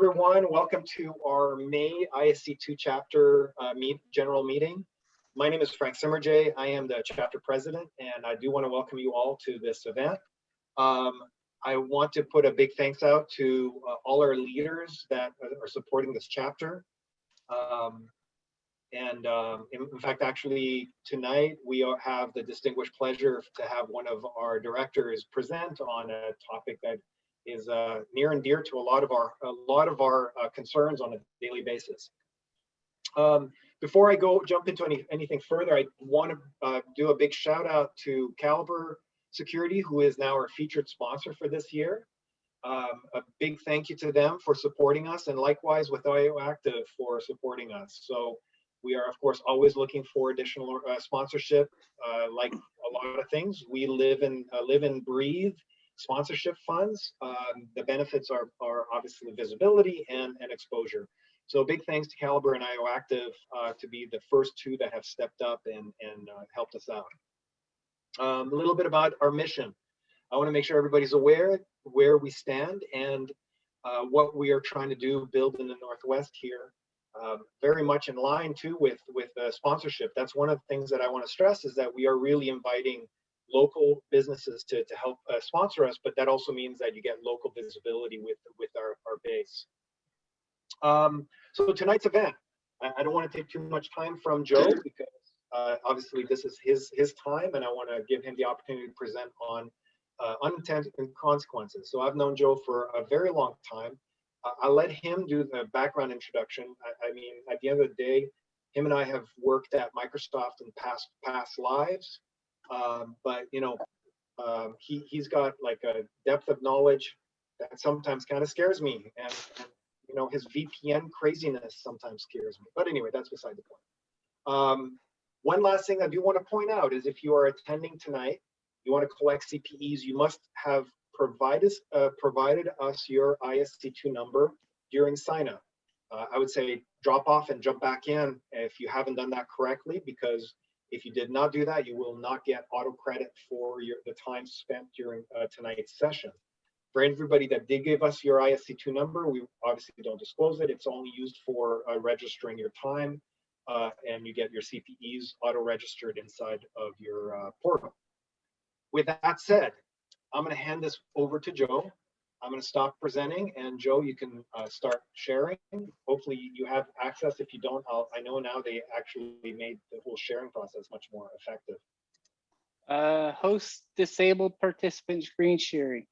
Everyone. Welcome to our May ISC2 chapter general meeting. My name is Frank Szymusiak. I am the chapter president, and I do want to welcome you all to this event. I want to put a big thanks out to all our leaders that are supporting this chapter. In fact, actually, tonight we have the distinguished pleasure to have one of our directors present on a topic that is near and dear to a lot of our concerns on a daily basis. Before I jump into anything further, I want to do a big shout out to Caliber Security, who is now our featured sponsor for this year. A big thank you to them for supporting us, and likewise with IO Active for supporting us. So we are, of course, always looking for additional sponsorship. Like a lot of things, we live and breathe sponsorship funds. The benefits are obviously visibility and exposure. So big thanks to Caliber and IO Active to be the first two that have stepped up and helped us out. A little bit about our mission. I want to make sure everybody's aware where we stand and what we are trying to do, build in the Northwest here. Very much in line too with sponsorship. That's one of the things that I want to stress, is that we are really inviting local businesses to help sponsor us, but that also means that you get local visibility with our base. So tonight's event, I don't want to take too much time from Joe, because obviously this is his time, and I want to give him the opportunity to present on unintended consequences. So I've known Joe for a very long time. I'll let him do the background introduction. I mean, at the end of the day, him and I have worked at Microsoft in past lives. But you know, he's got like a depth of knowledge that sometimes kind of scares me, and you know, his VPN craziness sometimes scares me. But anyway, that's beside the point. One last thing I do want to point out is, if you are attending tonight, you want to collect CPEs, you must have provided us your ISC2 number during sign up. I would say drop off and jump back in if you haven't done that correctly, because if you did not do that, you will not get auto credit for the time spent during tonight's session. For everybody that did give us your ISC2 number, we obviously don't disclose it. It's only used for registering your time, and you get your CPEs auto-registered inside of your portal. With that said, I'm going to hand this over to Joe. I'm going to stop presenting, and Joe, you can start sharing. Hopefully you have access. If you don't, I know now they actually made the whole sharing process much more effective. Host disabled participant screen sharing.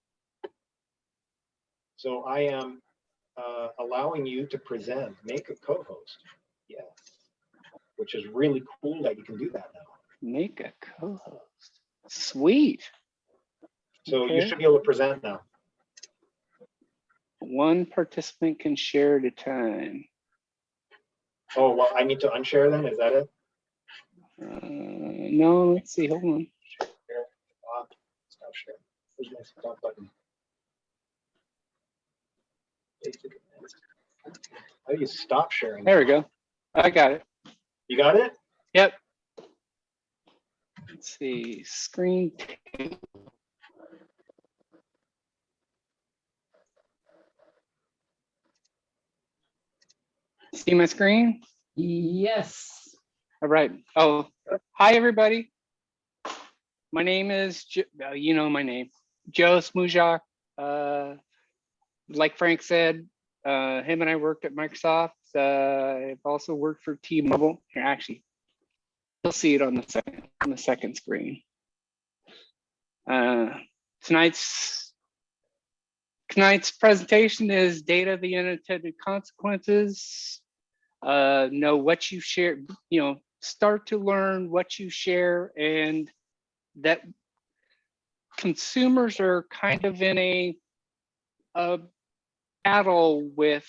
So I am allowing you to present, make a co-host. Yes, which is really cool that you can do that now. Make a co-host. Sweet. So okay. You should be able to present now. One participant can share at a time. Oh, well, I need to unshare then, is that it? No, let's see, hold on. Stop sharing. Where's my stop button? How do you stop sharing? There we go. I got it. You got it? Yep. Let's see, screen. See my screen? Yes. All right. Oh, hi, everybody. My name is, you know my name, Joe Szymusiak. Like Frank said, him and I worked at Microsoft. I've also worked for T-Mobile. Here, actually, you'll see it on the second screen. Tonight's presentation is data, the unintended consequences. Know what you share, you know, start to learn what you share, and that consumers are kind of in a battle with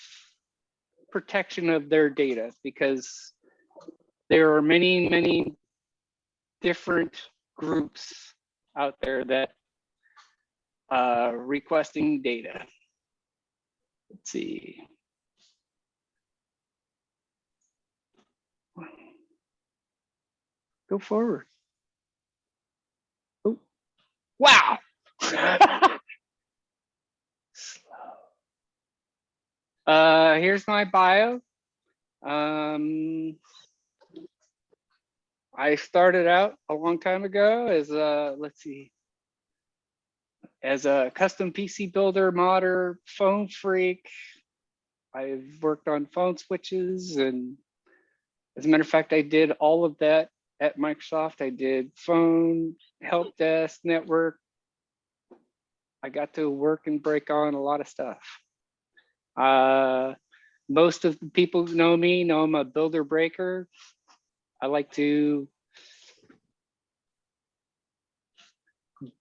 protection of their data, because there are many different groups out there that requesting data. Let's see. Go forward. Oh, wow. Slow. Here's my bio. I started out a long time ago as a, let's see, as a custom PC builder, modder, phone freak. I've worked on phone switches, and as a matter of fact, I did all of that at Microsoft. I did phone, help desk, network. I got to work and break on a lot of stuff. Most of the people who know me know I'm a builder breaker. I like to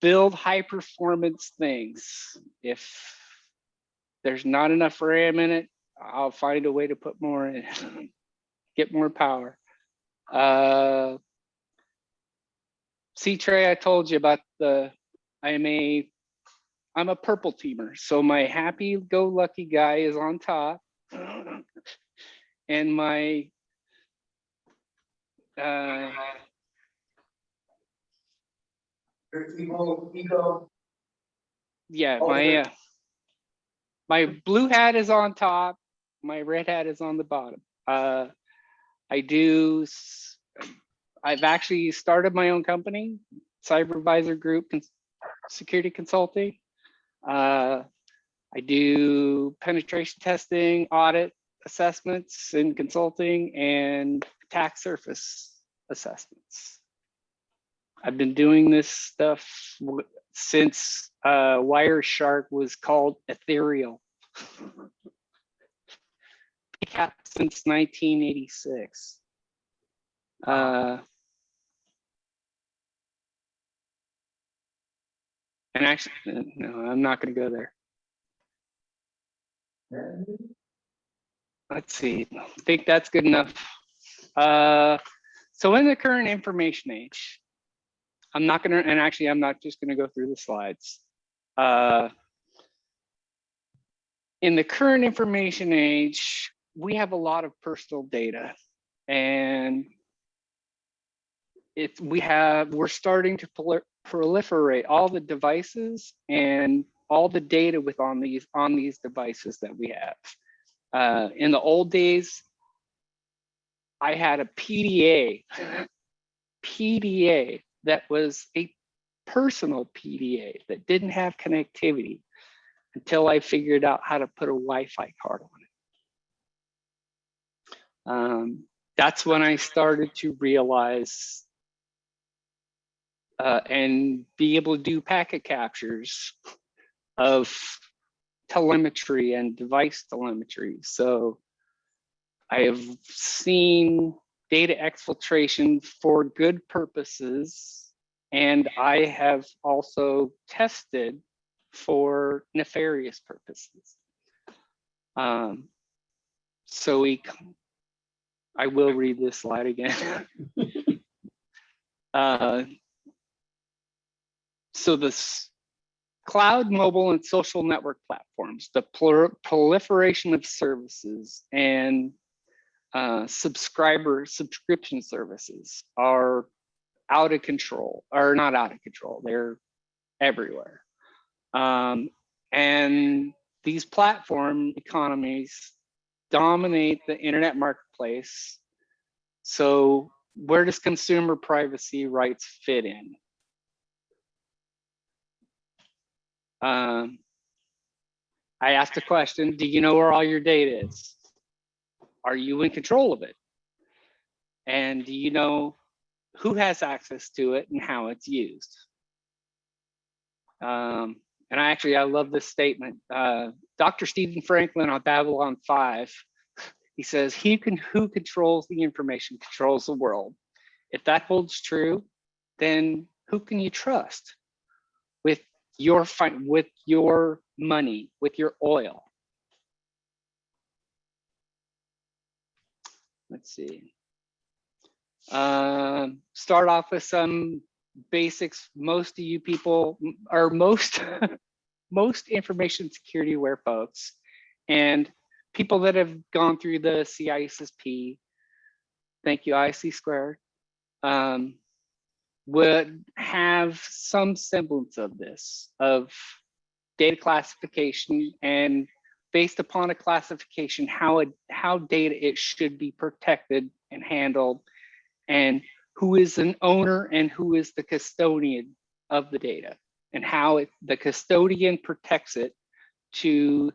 build high performance things. If there's not enough RAM in it, I'll find a way to put more in, get more power. C-Tray, I told you about I'm a purple teamer. So my happy-go-lucky guy is on top. And my yeah, my blue hat is on top, my red hat is on the bottom. I've actually started my own company, Cybervisor Group Security Consulting. I do penetration testing, audit assessments and consulting, and attack surface assessments. I've been doing this stuff since Wireshark was called Ethereal. Since 1986. And actually, no, I'm not going to go there. Let's see. I think that's good enough. So in the current information age, I'm not just going to go through the slides. In the current information age, we have a lot of personal data, and we're starting to proliferate all the devices and all the data on these devices that we have. In the old days, I had a PDA that was a personal PDA that didn't have connectivity until I figured out how to put a Wi-Fi card on it. That's when I started to realize and be able to do packet captures of telemetry and device telemetry. So I have seen data exfiltration for good purposes, and I have also tested for nefarious purposes. I will read this slide again. So this cloud, mobile, and social network platforms, the proliferation of services and subscription services are out of control, or not out of control, they're everywhere. And these platform economies dominate the internet marketplace. So where does consumer privacy rights fit in? I asked a question, do you know where all your data is? Are you in control of it? And do you know who has access to it and how it's used? And I love this statement. Dr. Stephen Franklin on Babylon 5, he says, who controls the information controls the world. If that holds true, then who can you trust with your money, with your oil? Let's see. Start off with some basics. Most of you people are most information security aware folks, and people that have gone through the CISSP, thank you IC squared, would have some semblance of this, of data classification and based upon a classification, how data it should be protected and handled, and who is an owner and who is the custodian of the data, and how the custodian protects it to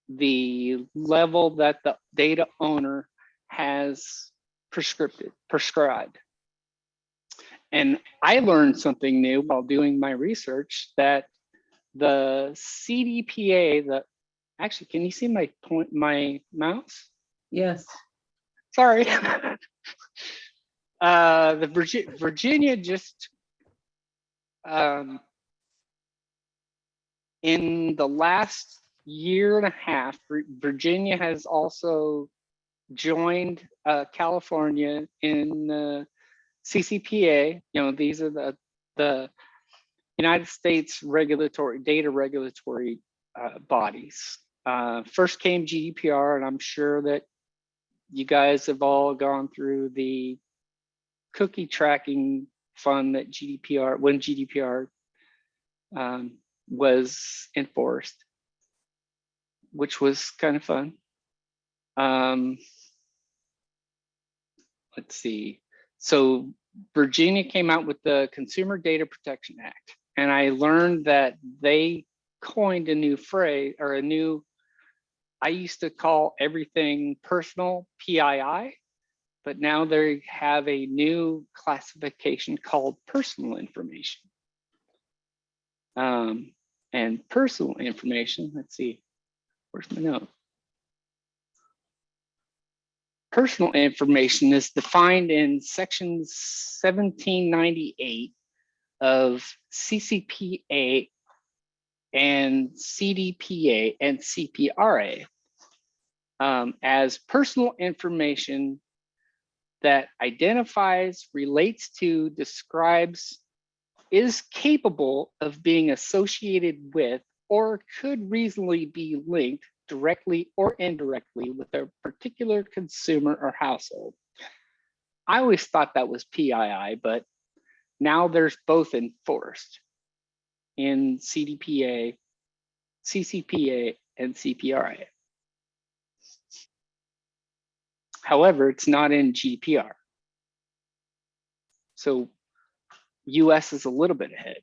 the level that the data owner has prescribed. And I learned something new while doing my research, that the CDPA, actually, can you see my mouse? Yes. Sorry. Virginia just, in the last year and a half, Virginia has also joined California in CCPA. You know, these are the United States data regulatory bodies. First came GDPR, and I'm sure that you guys have all gone through the cookie tracking fun that when GDPR was enforced, which was kind of fun. Let's see. So Virginia came out with the Consumer Data Protection Act, and I learned that they coined a new phrase, or I used to call everything personal, PII, but now they have a new classification called personal information. And personal information, let's see, where's my note? Personal information is defined in section 1798 of CCPA and CDPA and CPRA as personal information that identifies, relates to, describes, is capable of being associated with, or could reasonably be linked directly or indirectly with a particular consumer or household. I always thought that was PII, but now there's both enforced in CDPA, CCPA, and CPRA. However, it's not in GDPR. So US is a little bit ahead.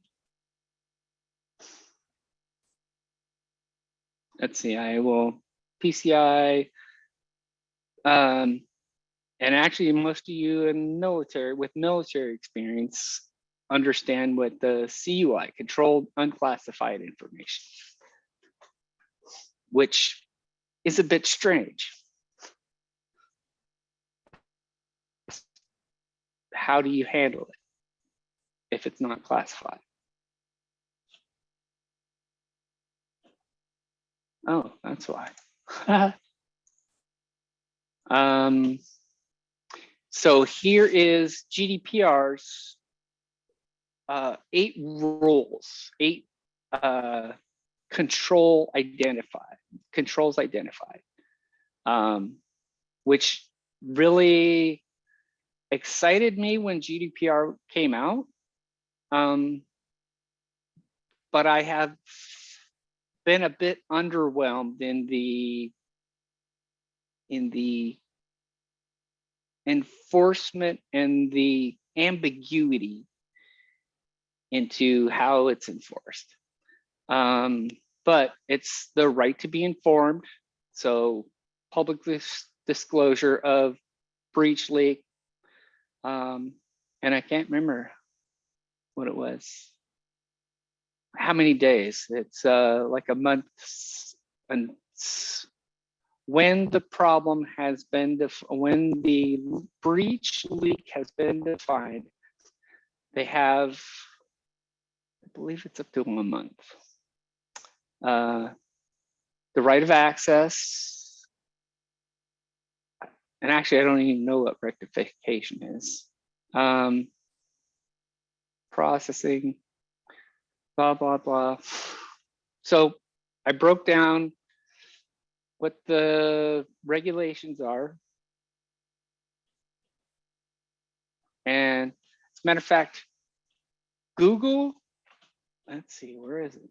Let's see, I will PCI, and actually most of you in with military experience understand what the CUI, controlled unclassified information, which is a bit strange. How do you handle it if it's not classified? Oh, that's why. So here is GDPR's 8 rules, 8 controls identified, which really excited me when GDPR came out. But I have been a bit underwhelmed in the enforcement and the ambiguity into how it's enforced. But it's the right to be informed. So public disclosure of breach, leak, and I can't remember what it was. How many days? It's like a month. And when the problem has been, when the breach, leak has been defined, they have, I believe it's up to 1 month. The right of access, and actually I don't even know what rectification is. Processing, blah, blah, blah. So I broke down what the regulations are. And as a matter of fact, Google, let's see, where is it?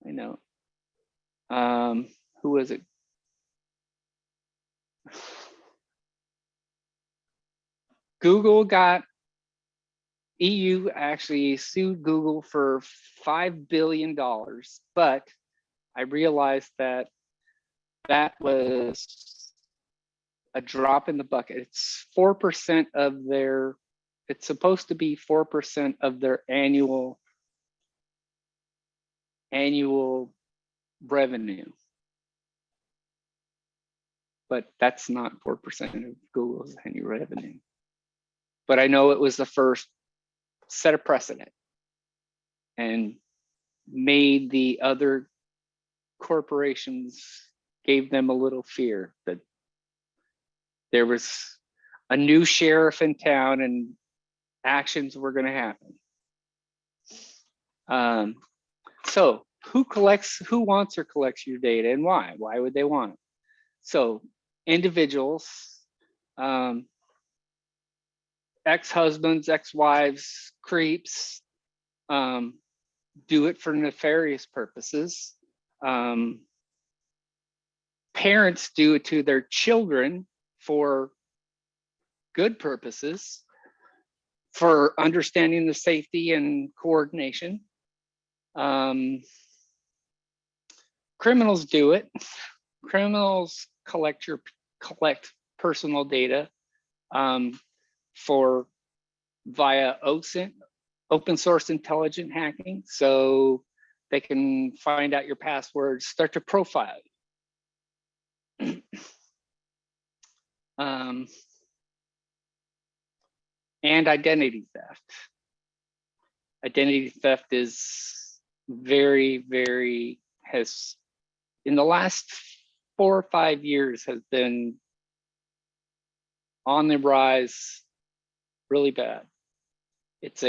I know. Who was it? EU actually sued Google for $5 billion, but I realized that that was a drop in the bucket. It's 4% of their, it's supposed to be 4% of their annual revenue. But that's not 4% of Google's annual revenue. But I know it was the first set a precedent and made the other corporations, gave them a little fear that there was a new sheriff in town and actions were going to happen. So who wants or collects your data and why? Why would they want it? So individuals, ex-husbands, ex-wives, creeps, do it for nefarious purposes. Parents do it to their children for good purposes, for understanding the safety and coordination. Criminals do it. Criminals collect personal data for via OSINT, open source intelligent hacking, so they can find out your passwords, start to profile you. And identity theft. Identity theft is very, very, has, in the last 4 or 5 years, has been on the rise really bad. It's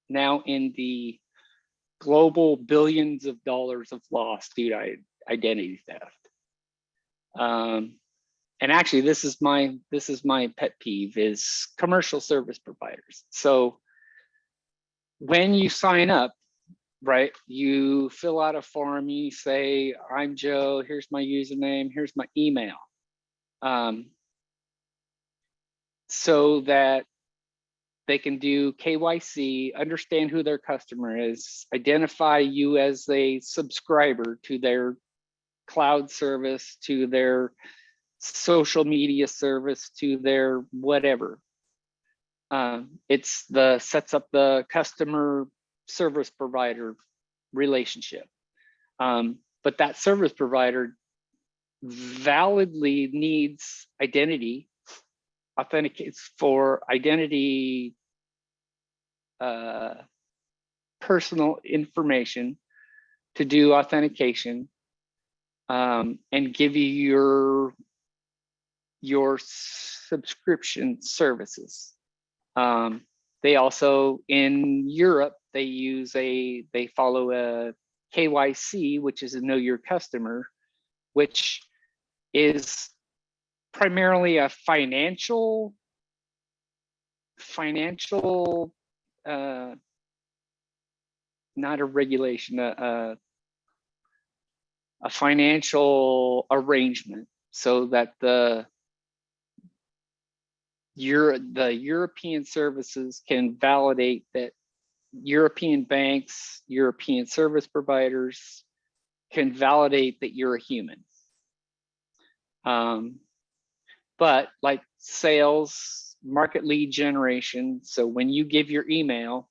now in the global billions of dollars of loss due to identity theft. And actually, this is my pet peeve, is commercial service providers. So when you sign up, right, you fill out a form, you say, I'm Joe, here's my username, here's my email. So that they can do KYC, understand who their customer is, identify you as a subscriber to their cloud service, to their social media service, to their whatever. Sets up the customer service provider relationship. But that service provider validly needs identity, authenticates for identity, personal information to do authentication, and give you your subscription services. They also, in Europe, they follow a KYC, which is a know your customer, which is primarily a financial, not a regulation, a financial arrangement, so that the European services can validate that European banks, European service providers can validate that you're a human. But like sales, market lead generation, so when you give your email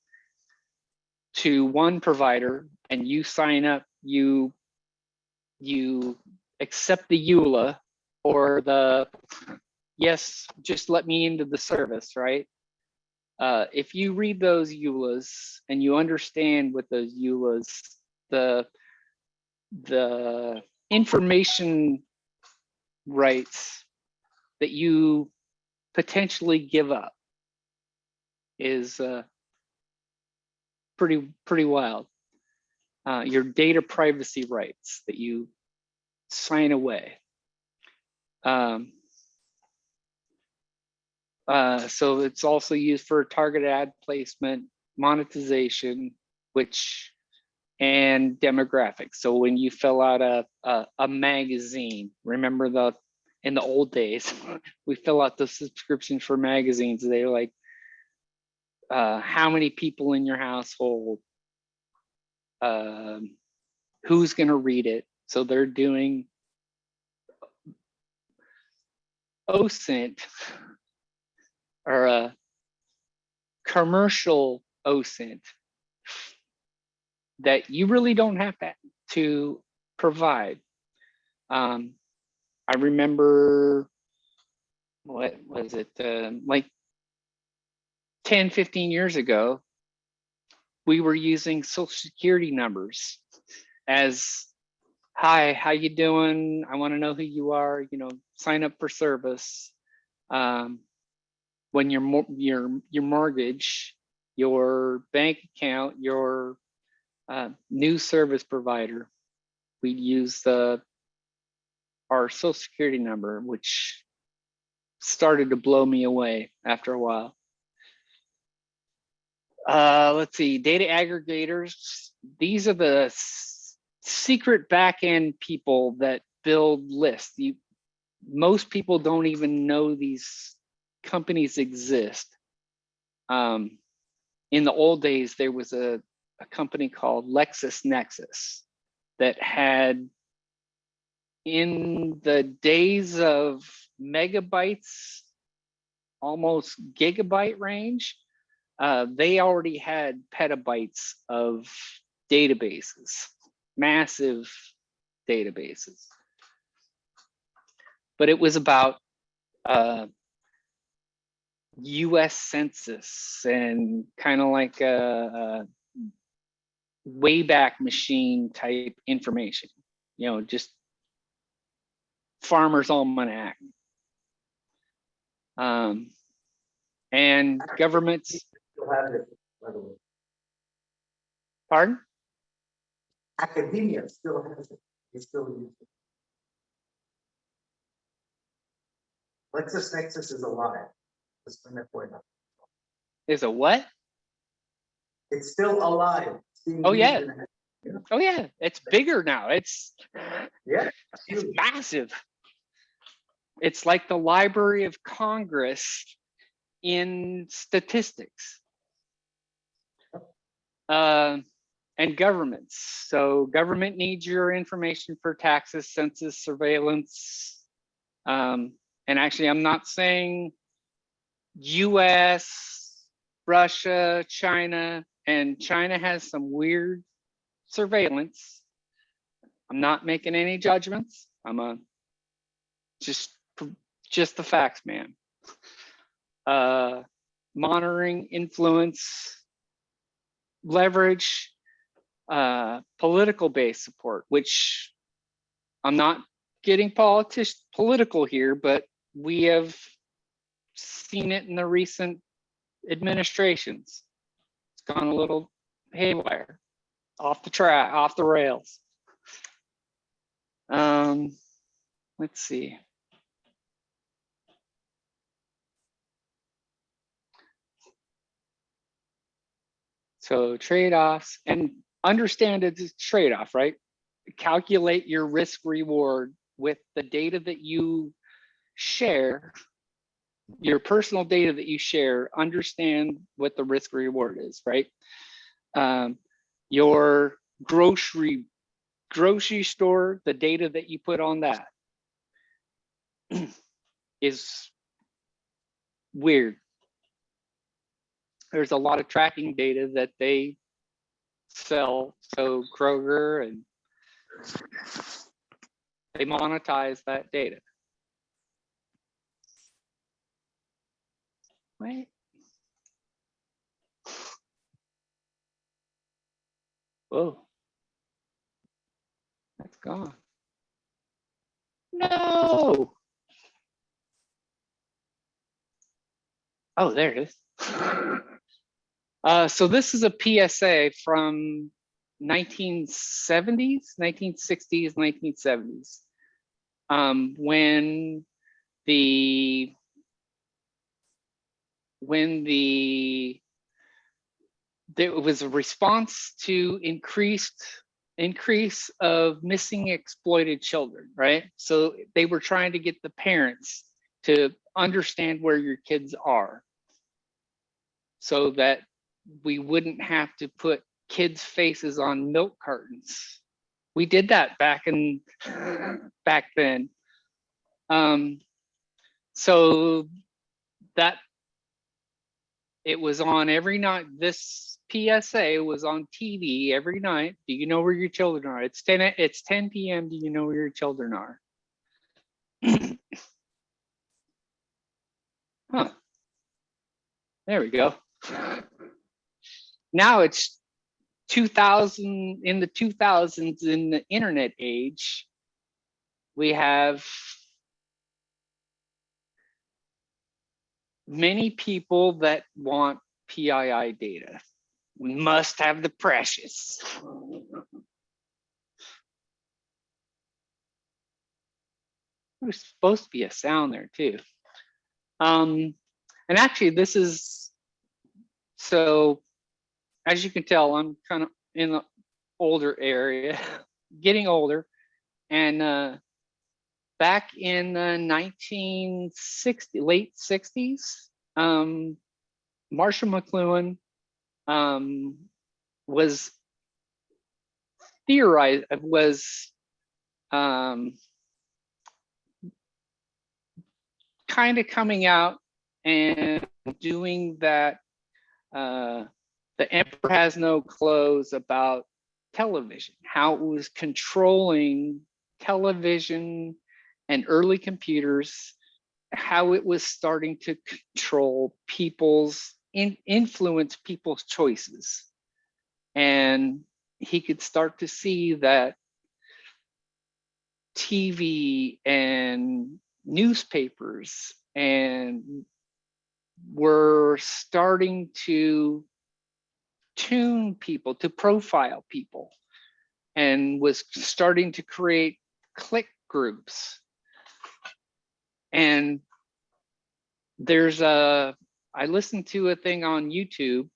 to one provider and you sign up, you accept the EULA or the yes, just let me into the service, right? If you read those EULAs and you understand what those EULAs, the information rights that you potentially give up is pretty wild. Your data privacy rights that you sign away. So it's also used for targeted ad placement, monetization, which and demographics. So when you fill out a magazine, remember in the old days, we fill out the subscription for magazines. They're like, how many people in your household, who's going to read it? So they're doing OSINT, or a commercial OSINT, that you really don't have to provide. I remember, what was it, like 10, 15 years ago, we were using social security numbers as, hi, how you doing? I want to know who you are, sign up for service. When your mortgage, your bank account, your new service provider, we'd use our social security number, which started to blow me away after a while. Let's see, data aggregators. These are the secret back-end people that build lists. Most people don't even know these companies exist. In the old days, there was a company called LexisNexis that had, in the days of megabytes, almost gigabyte range, they already had petabytes of databases, massive databases. But it was about US Census and kind of like a Wayback Machine type information, just Farmer's Almanac. And governments. Still have it, by the way. Pardon? Academia still has it. They still use it. LexisNexis is alive. Let's bring that point up. Is a what? It's still alive. It's being Oh, used yeah. in- Oh yeah, it's bigger now. It's huge. massive. It's like the Library of Congress in statistics. And governments. So government needs your information for taxes, census, surveillance. And actually, I'm not saying US, Russia, China, and China has some weird surveillance. I'm not making any judgments. I'm just the facts, man. Monitoring, influence, leverage, political based support, which I'm not getting political here, but we have seen it in the recent administrations. It's gone a little haywire, off the rails. Let's see. So trade-offs, and understand it's a trade-off, right? Calculate your risk reward with the data that you share, your personal data that you share. Understand what the risk reward is, right? Your grocery store, the data that you put on that is weird. There's a lot of tracking data that they sell. So Kroger, and they monetize that data. Right? Whoa. That's gone. No. Oh, there it is. So this is a PSA from 1970s, 1960s, 1970s. When the there was a response to increase of missing exploited children, right? So they were trying to get the parents to understand where your kids are so that we wouldn't have to put kids' faces on milk cartons. We did that back then. So that it was on every night. This PSA was on TV every night. Do you know where your children are? It's 10 p.m. Do you know where your children are? Huh. There we go. Now it's 2000, in the 2000s, in the internet age, we have many people that want PII data. We must have the precious. There's supposed to be a sound there too. And actually this is, so as you can tell, I'm kind of in the older area, getting older. And back in the 1960s, late 60s, Marshall McLuhan was theorized, was kind of coming out and doing that the emperor has no clothes about television, how it was controlling television and early computers, how it was starting to control people's, influence people's choices. And he could start to see that TV and newspapers and were starting to tune people, to profile people, and was starting to create click groups. And there's I listened to a thing on YouTube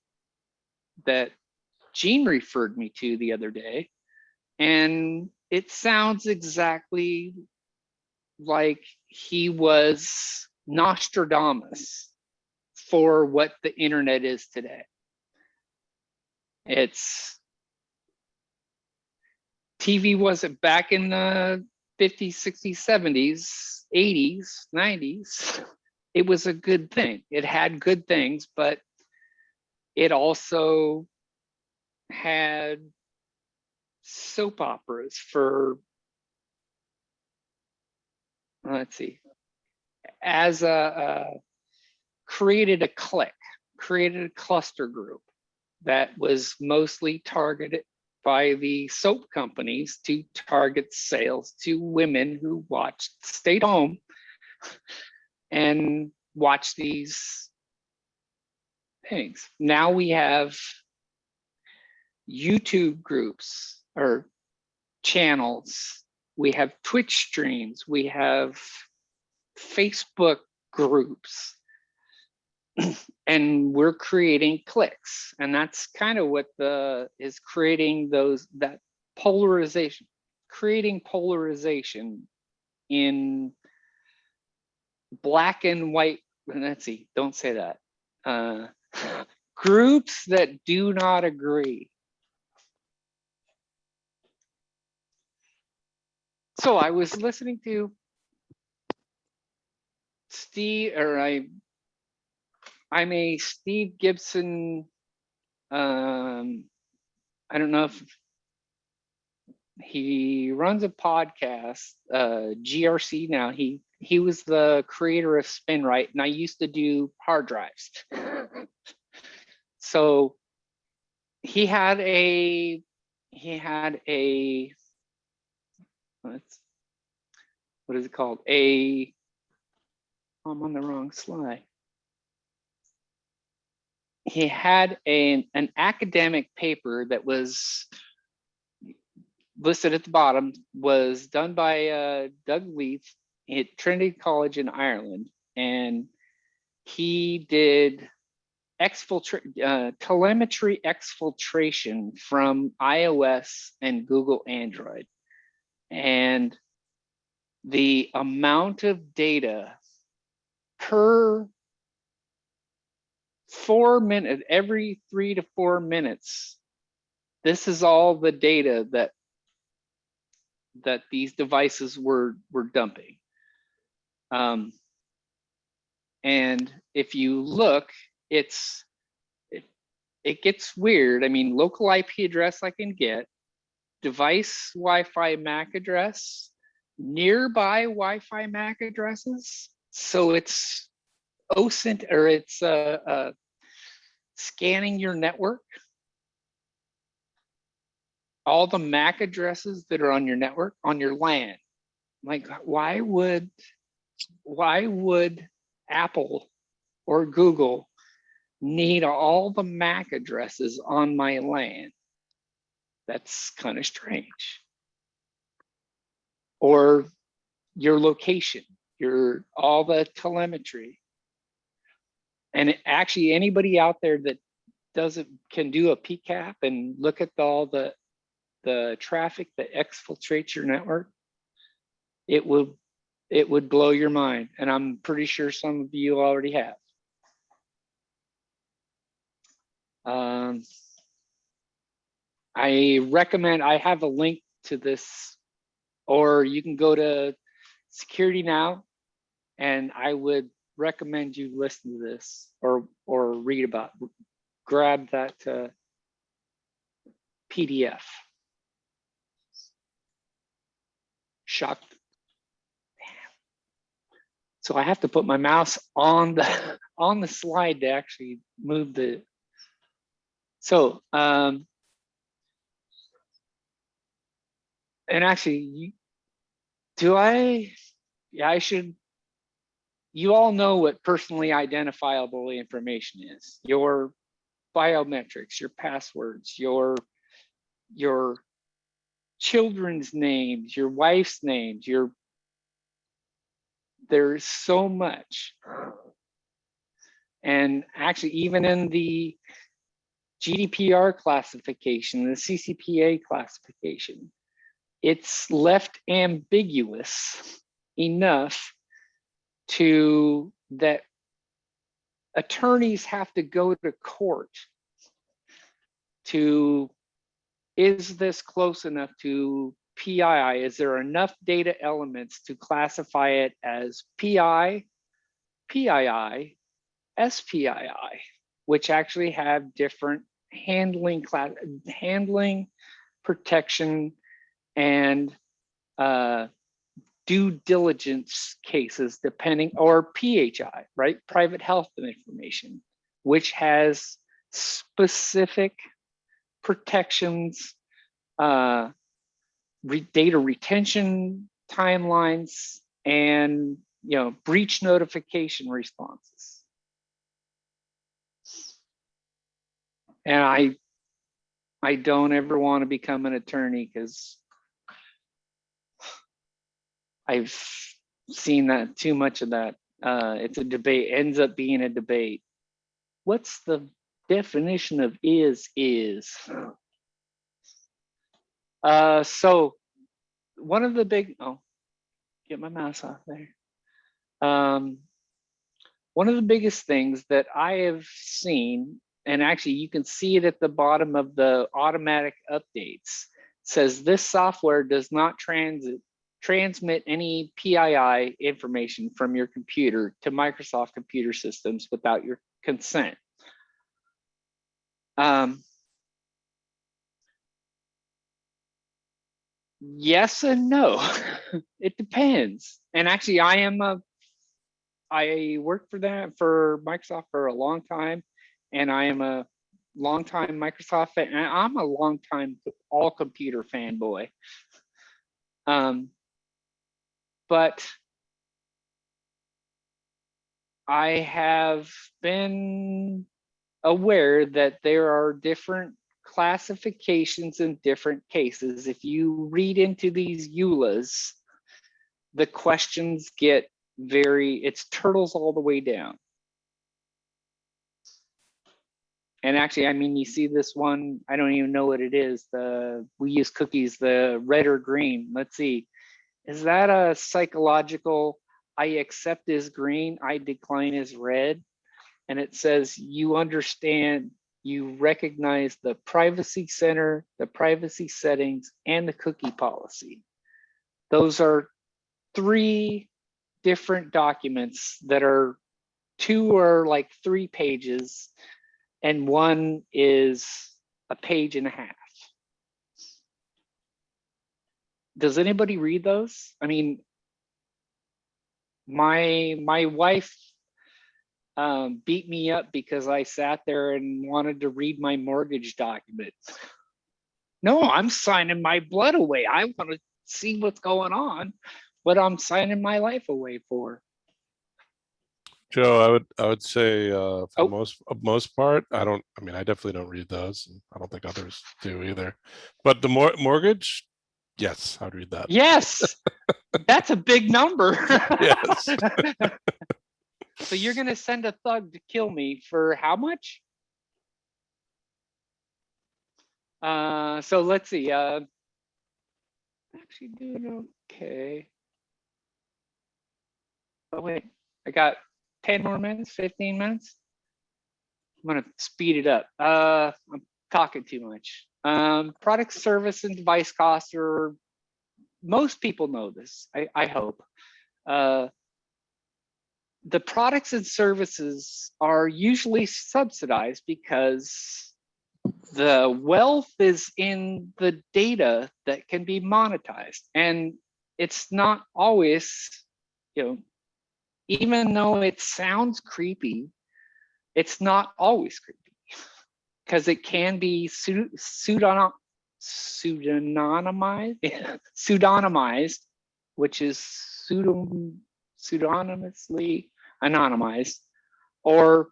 that Gene referred me to the other day, and it sounds exactly like he was Nostradamus for what the internet is today. It's TV wasn't back in the 50s, 60s, 70s, 80s, 90s. It was a good thing. It had good things, but it also had soap operas for, let's see, as created a clique, created a cluster group that was mostly targeted by the soap companies to target sales to women who stayed home and watched these things. Now we have YouTube groups or channels, we have Twitch streams, we have Facebook groups, and we're creating cliques. And that's kind of what is creating that polarization, creating polarization in black and white. Let's see, don't say that. Groups that do not agree. So I was listening to Steve, or I'm a Steve Gibson. I don't know if he runs a podcast, GRC now. He was the creator of SpinRite, and I used to do hard drives. So he had a what is it called? I'm on the wrong slide. He had an academic paper that was listed at the bottom, was done by Doug Leith at Trinity College in Ireland. And he did telemetry exfiltration from iOS and Google Android. And the amount of data per 4 minutes, every 3 to 4 minutes, this is all the data that these devices were dumping. And if you look, it gets weird. I mean, local IP address I can get, device Wi-Fi MAC address, nearby Wi-Fi MAC addresses. So it's OSINT, or it's scanning your network, all the MAC addresses that are on your network, on your LAN. Like, why would Apple or Google need all the MAC addresses on my LAN? That's kind of strange. Or your location, all the telemetry. And actually, anybody out there that can do a PCAP and look at all the traffic that exfiltrates your network, it would blow your mind. And I'm pretty sure some of you already have. I recommend, I have a link to this, or you can go to Security Now, and I would recommend you listen to this or read about, grab that PDF. Shocked. So I have to put my mouse on the slide to actually move the. So and actually, I should. You all know what personally identifiable information is. Your biometrics, your passwords, your children's names, your wife's names, there's so much. And actually, even in the GDPR classification, the CCPA classification, it's left ambiguous enough that attorneys have to go to court to, is this close enough to PII? Is there enough data elements to classify it as PI, PII, SPII, which actually have different handling, protection, and due diligence cases, depending, or PHI, right? Private health information, which has specific protections, data retention timelines, and breach notification responses. And I don't ever want to become an attorney, because I've seen that too much of that. It's a debate, ends up being a debate. What's the definition of is? So one of the big, get my mouse off there. One of the biggest things that I have seen, and actually you can see it at the bottom of the automatic updates, says this software does not transmit any PII information from your computer to Microsoft computer systems without your consent. Yes and no. It depends. And actually, I worked for Microsoft for a long time, and I am a longtime Microsoft fan, and I'm a longtime all computer fanboy. But I have been aware that there are different classifications in different cases. If you read into these EULAs, the questions get it's turtles all the way down. And actually, I mean, you see this one, I don't even know what it is. We use cookies, the red or green. Let's see. Is that a psychological, I accept as green, I decline as red? And it says you understand, you recognize the privacy center, the privacy settings, and the cookie policy. Those are 3 different documents that are 2 are like 3 pages and 1 is a page and a half. Does anybody read those? I mean, my wife beat me up because I sat there and wanted to read my mortgage document. No, I'm signing my blood away. I want to see what's going on, what I'm signing my life away for. Joe, I would say for Oh. the most part, I mean, I definitely don't read those. And I don't think others do either. But the mortgage, yes, I'd read that. Yes, that's a big number. Yes. So you're gonna send a thug to kill me for how much? So let's see. Actually doing okay. Oh wait, I got 10 more minutes, 15 minutes. I'm gonna speed it up. I'm talking too much. Product, service, and device costs are, most people know this, I hope. The products and services are usually subsidized because the wealth is in the data that can be monetized. And it's not always, even though it sounds creepy, it's not always creepy because it can be pseudonymized, which is pseudonymously anonymized, or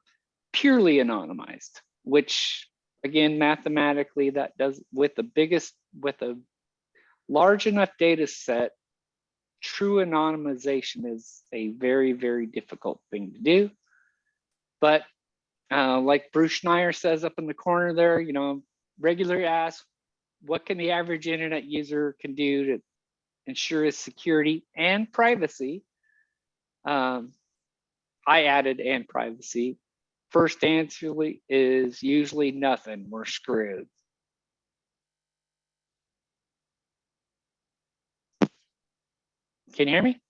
purely anonymized, which again, mathematically, that does with a large enough data set, true anonymization is a very, very difficult thing to do. But like Bruce Schneier says up in the corner there, regularly ask, what can the average internet user can do to ensure his security and privacy? I added and privacy. First answer is usually nothing. We're screwed. Can you hear me?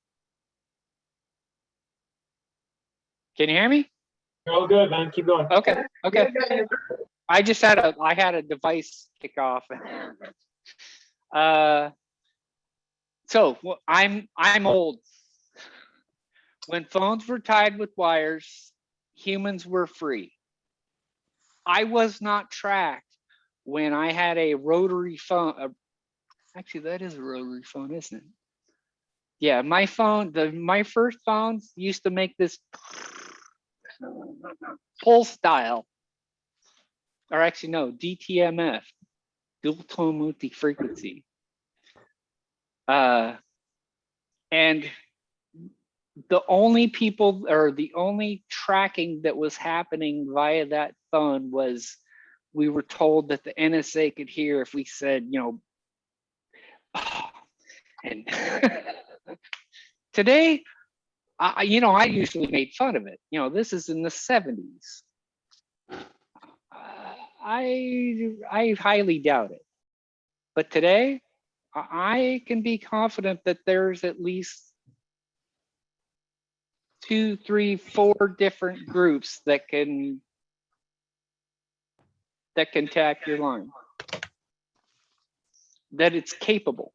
Can you hear me? You're all good, man. Keep going. Okay. I had a device kick off. So I'm old. When phones were tied with wires, humans were free. I was not tracked when I had a rotary phone. Actually, that is a rotary phone, isn't it? Yeah, my first phones used to make this pulse dial. Or actually, no, DTMF, dual tone multi-frequency. And the only tracking that was happening via that phone was we were told that the NSA could hear if we said, and today, I usually made fun of it. This is in the 70s. I highly doubt it. But today, I can be confident that there's at least 2, 3, 4 different groups that can tap your line. That it's capable.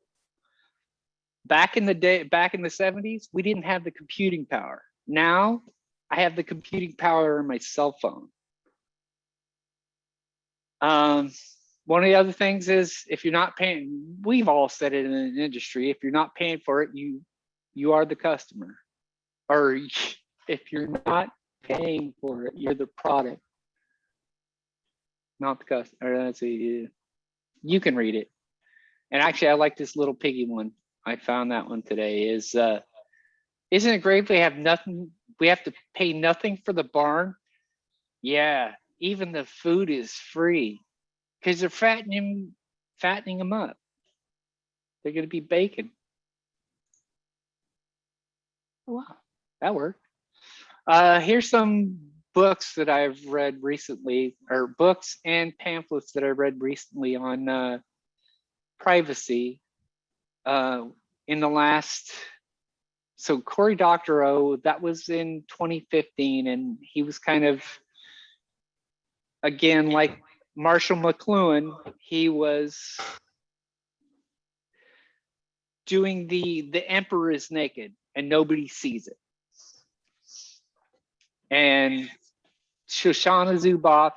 Back in the 70s, we didn't have the computing power. Now, I have the computing power in my cell phone. One of the other things is if you're not paying, we've all said it in an industry, if you're not paying for it, you are the customer. Or if you're not paying for it, you're the product, not the customer. Or let's see, you can read it. And actually, I like this little piggy one. I found that one today. Isn't it great we have nothing? We have to pay nothing for the barn. Yeah, even the food is free because they're fattening them up. They're going to be bacon. Wow, that worked. Here's some books that I've read recently, or books and pamphlets that I read recently on privacy. In the last, so Cory Doctorow, that was in 2015, and he was kind of, again, like Marshall McLuhan, he was doing the emperor is naked and nobody sees it. And Shoshana Zuboff,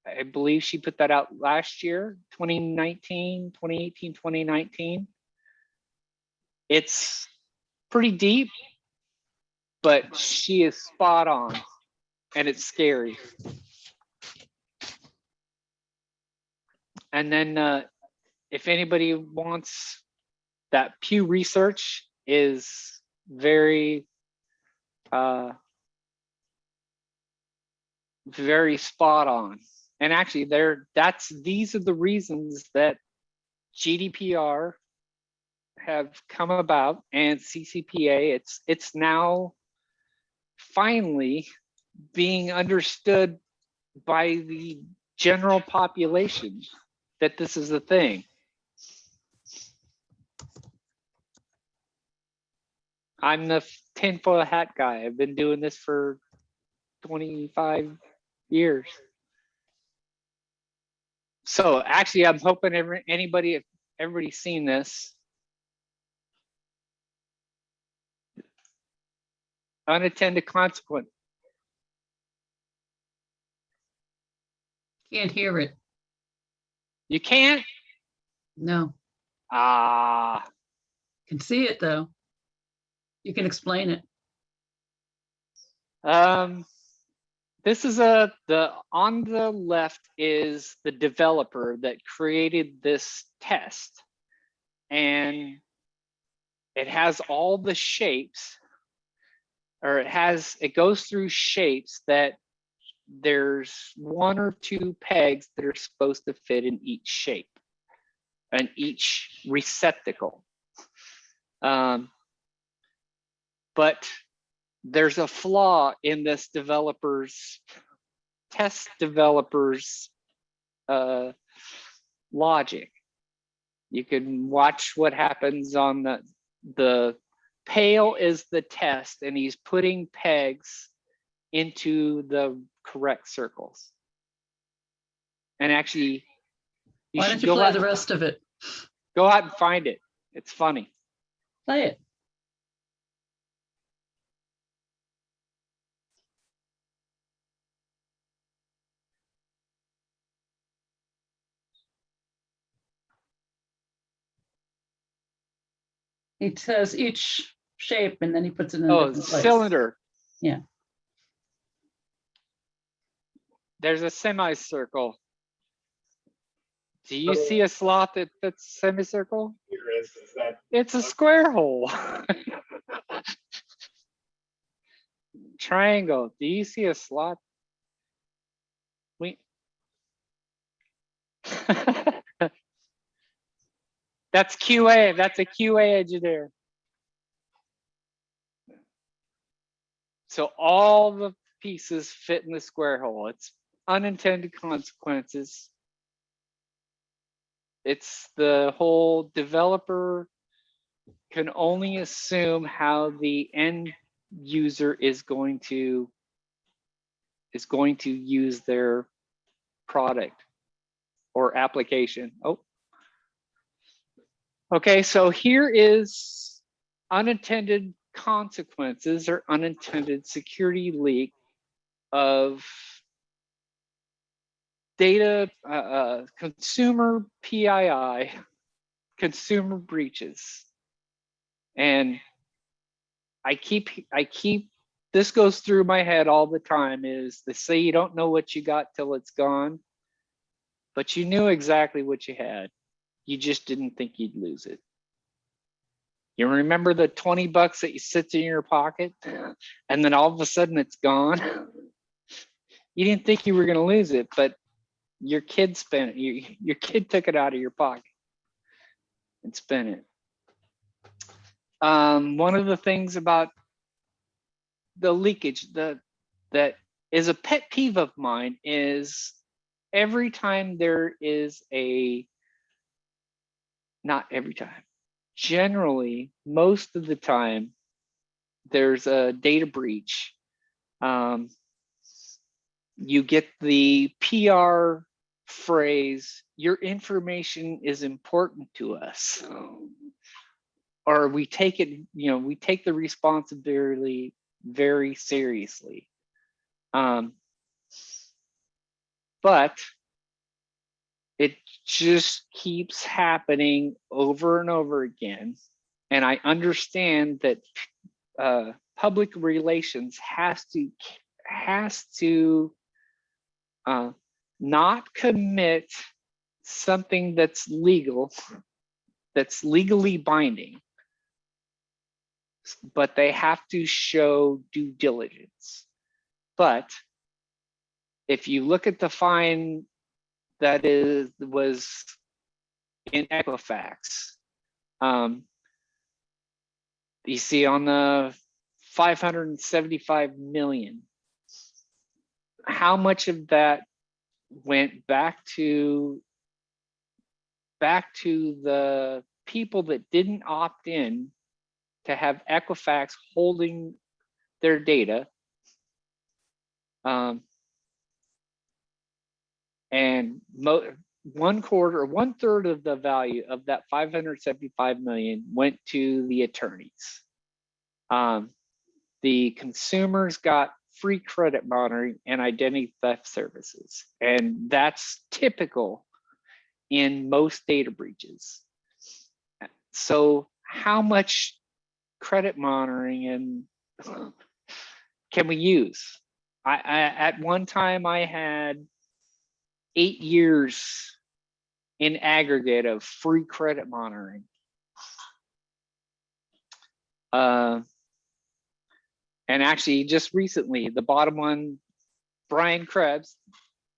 I believe she put that out last year, 2018, 2019. It's pretty deep, but she is spot on, and it's scary. And then if anybody wants, that Pew Research is very, very spot on. And actually these are the reasons that GDPR have come about, and CCPA, it's now finally being understood by the general population that this is a thing. I'm the tinfoil hat guy. I've been doing this for 25 years. So actually, I'm hoping if everybody's seen this. Unintended consequence. Can't hear it. You can't? No. Can see it though. You can explain it. This is on the left is the developer that created this test, and it has all the shapes, or it goes through shapes that there's 1 or 2 pegs that are supposed to fit in each shape and each receptacle. But there's a flaw in this test developer's logic. You can watch what happens on the pail is the test, and he's putting pegs into the correct circles. And actually, Why don't you play the rest of it? Go out and find it. It's funny. Play it. He says each shape and then he puts it in a different place. Cylinder. Yeah. There's a semicircle. Do you see a slot that fits semicircle? Here is that It's a square hole. Triangle. Do you see a slot? That's QA. That's a QA engineer. So all the pieces fit in the square hole. It's unintended consequences. It's the whole developer can only assume how the end user is going to use their product or application. Oh, okay. So here is unintended consequences or unintended security leak of data, consumer PII, consumer breaches. And I keep, this goes through my head all the time, is they say you don't know what you got till it's gone, but you knew exactly what you had. You just didn't think you'd lose it. You remember the 20 bucks that sits in your pocket and then all of a sudden it's gone? you didn't think you were going to lose it, but your kid spent it. Your kid took it out of your pocket and spent it. One of the things about the leakage that is a pet peeve of mine is every time there is not every time, generally, most of the time, there's a data breach. You get the PR phrase, your information is important to us. Or we take it, we take the responsibility very seriously. But it just keeps happening over and over again. And I understand that public relations has to not commit something that's legal, that's legally binding, but they have to show due diligence. But if you look at the fine that was in Equifax, you see on the 575 million, how much of that went back to the people that didn't opt in to have Equifax holding their data, and 1/3 of the value of that 575 million went to the attorneys. The consumers got free credit monitoring and identity theft services, and that's typical in most data breaches. So how much credit monitoring and can we use? At one time I had 8 years in aggregate of free credit monitoring. And actually just recently, the bottom one, Brian Krebs,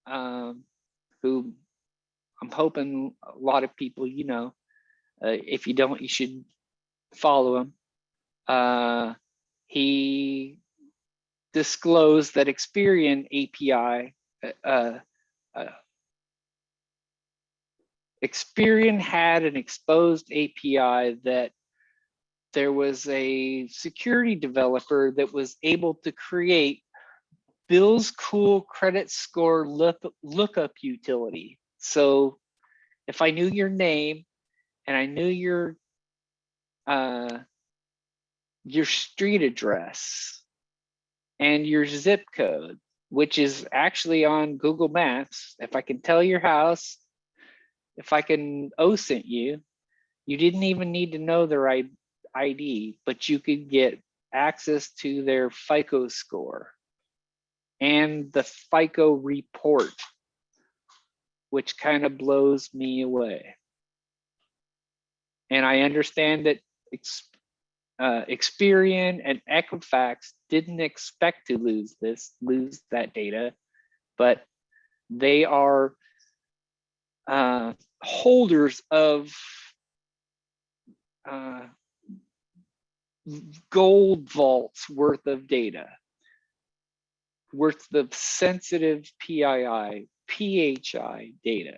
who I'm hoping a lot of people, if you don't, you should follow him. He disclosed that Experian API, Experian had an exposed API that there was a security developer that was able to create Bill's Cool credit score lookup utility. So if I knew your name and I knew your street address and your zip code, which is actually on Google Maps, if I can tell your house, if I can OSINT you, you didn't even need to know their ID, but you could get access to their FICO score and the FICO report, which kind of blows me away. And I understand that Experian and Equifax didn't expect to lose that data, but they are holders of gold vaults worth of data, worth of sensitive PII, PHI data.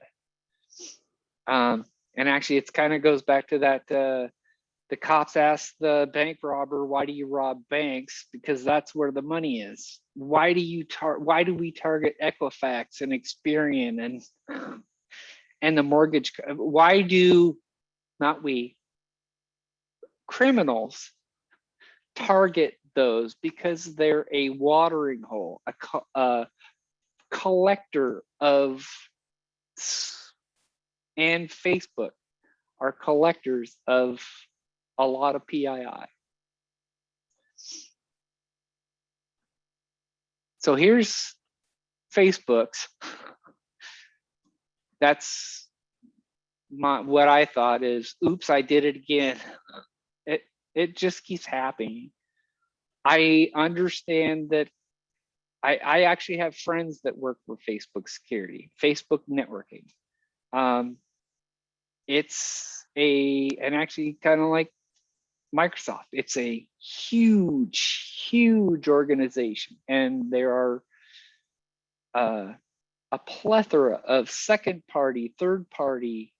And actually, it kind of goes back to that. The cops asked the bank robber, "Why do you rob banks?" Because that's where the money is. Why do we target Equifax and Experian and the mortgage? Why do not we criminals target those? Because they're a watering hole, a collector of, and Facebook are collectors of a lot of PII. So here's Facebook's. That's what I thought is, oops, I did it again. It just keeps happening. I understand that I actually have friends that work for Facebook security, Facebook networking. It's and actually kind of like Microsoft, it's a huge organization, and there are a plethora of second party, third party.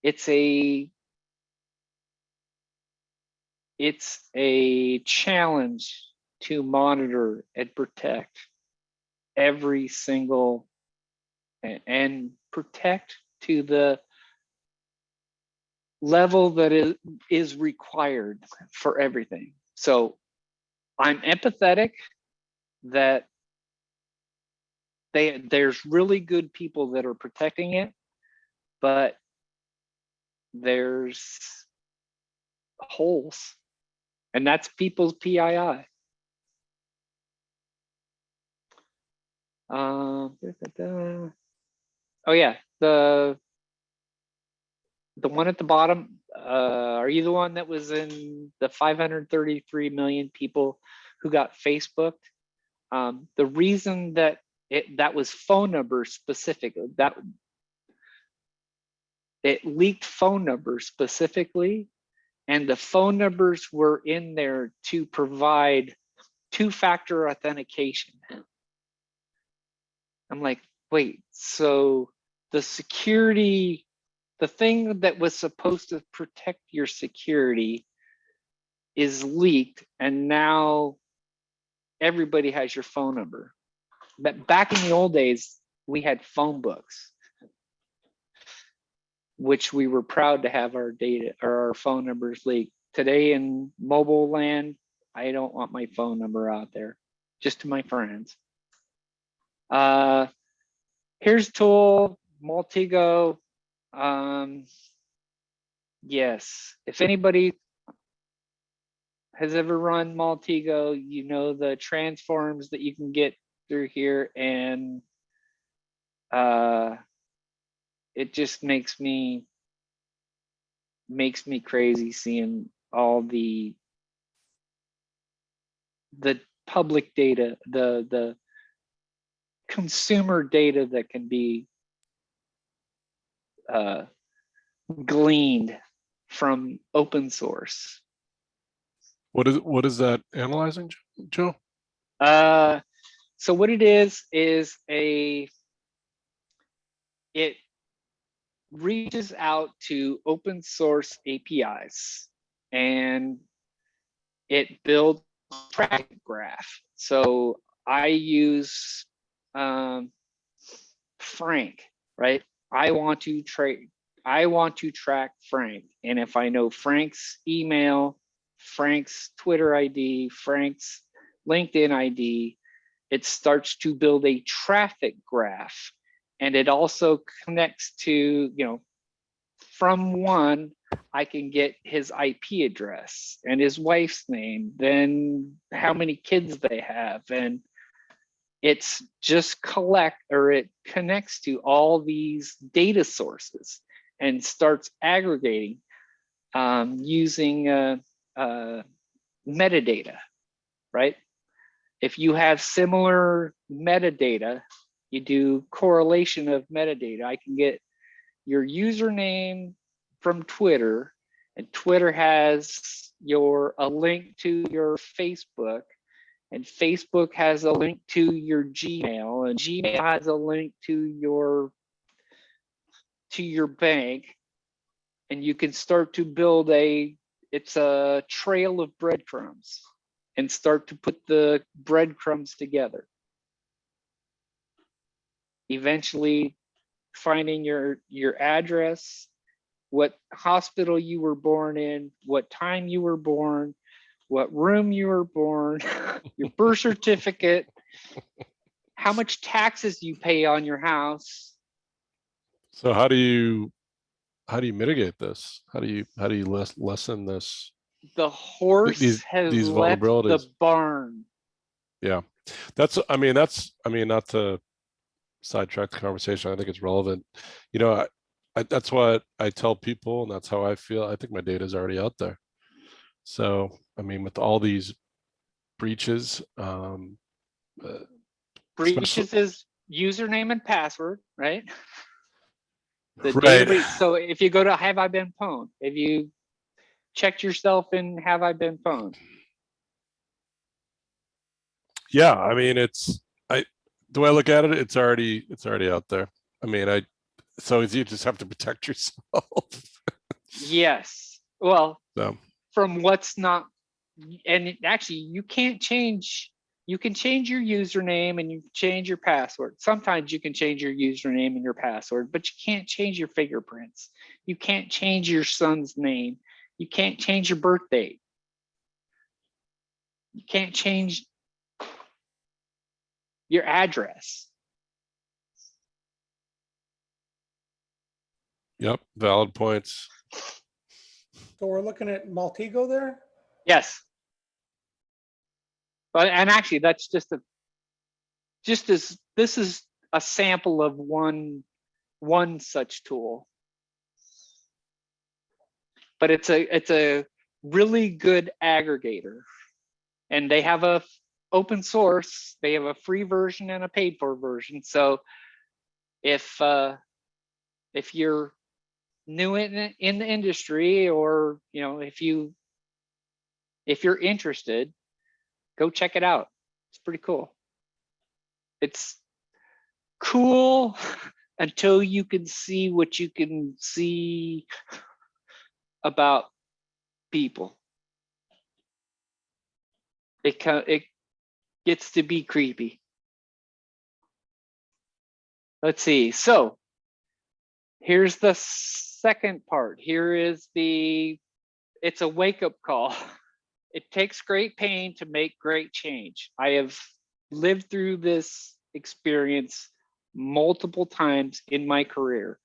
It's a challenge to monitor and protect every single and protect to the level that is required for everything. So I'm empathetic that there's really good people that are protecting it, but there's holes, and that's people's PII. Oh yeah, the one at the bottom. Are you the one that was in the 533 million people who got Facebooked? The reason that that was phone number specific, that it leaked phone numbers specifically, and the phone numbers were in there to provide two-factor authentication. I'm like, wait, so the security, the thing that was supposed to protect your security is leaked, and now everybody has your phone number. But back in the old days, we had phone books, which we were proud to have our data or our phone numbers leaked. Today in mobile land, I don't want my phone number out there, just to my friends. Here's tool, Multigo. Yes, if anybody has ever run Multigo, you know the transforms that you can get through here, and it just makes me crazy seeing all the public data, the consumer data that can be gleaned from open source. What is that analyzing, Joe? So what it is it reaches out to open source APIs, and it builds a traffic graph. So I use Frank, right? I want to track Frank, and if I know Frank's email, Frank's Twitter ID, Frank's LinkedIn ID, it starts to build a traffic graph, and it also connects to, from one, I can get his IP address and his wife's name, then how many kids they have, and it's just it connects to all these data sources and starts aggregating using metadata, right? If you have similar metadata, you do correlation of metadata. I can get your username from Twitter, and Twitter has a link to your Facebook, and Facebook has a link to your Gmail, and Gmail has a link to your bank, and you can start to build it's a trail of breadcrumbs and start to put the breadcrumbs together. Eventually finding your address, what hospital you were born in, what time you were born, what room you were born, your birth certificate, how much taxes you pay on your house. So how do you mitigate this? How do you lessen this? The horse has these left the vulnerabilities? barn. Yeah, not to sidetrack the conversation. I think it's relevant. That's what I tell people, and that's how I feel. I think my data is already out there. So, with all these breaches, breaches is username and password, right? The Right. database. So if you go to have I been pwned, if you checked yourself in have I been pwned, Yeah, I mean, the way I look at it, it's already out there. I mean, so you just have to protect yourself. yes. Well, So from what's not, and actually you can't change, you can change your username and you can change your password. Sometimes you can change your username and your password, but you can't change your fingerprints. You can't change your son's name. You can't change your birth date. You can't change your address. yep, valid points. So we're looking at Maltego there? Yes. But, and actually that's just this is a sample of one such tool. But it's a really good aggregator. And they have a open source, they have a free version and a paid for version. So if you're new in the industry, or if you're interested, go check it out. It's pretty cool. It's cool until you can see what you can see about people. It gets to be creepy. Let's see. So here's the second part. It's a wake-up call. It takes great pain to make great change. I have lived through this experience multiple times in my career.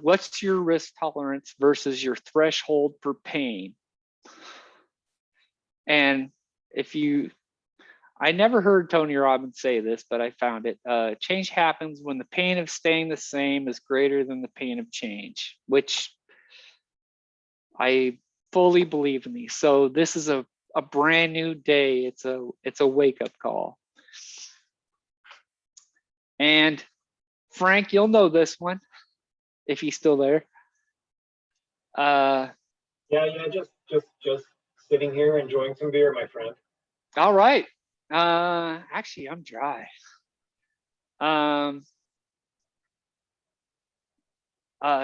What's your risk tolerance versus your threshold for pain? And I never heard Tony Robbins say this, but I found it. Change happens when the pain of staying the same is greater than the pain of change, which I fully believe in these. So this is a brand new day. It's a wake-up call. And Frank, you'll know this one if he's still there. Yeah, just sitting here enjoying some beer, my friend. All right. Actually, I'm dry.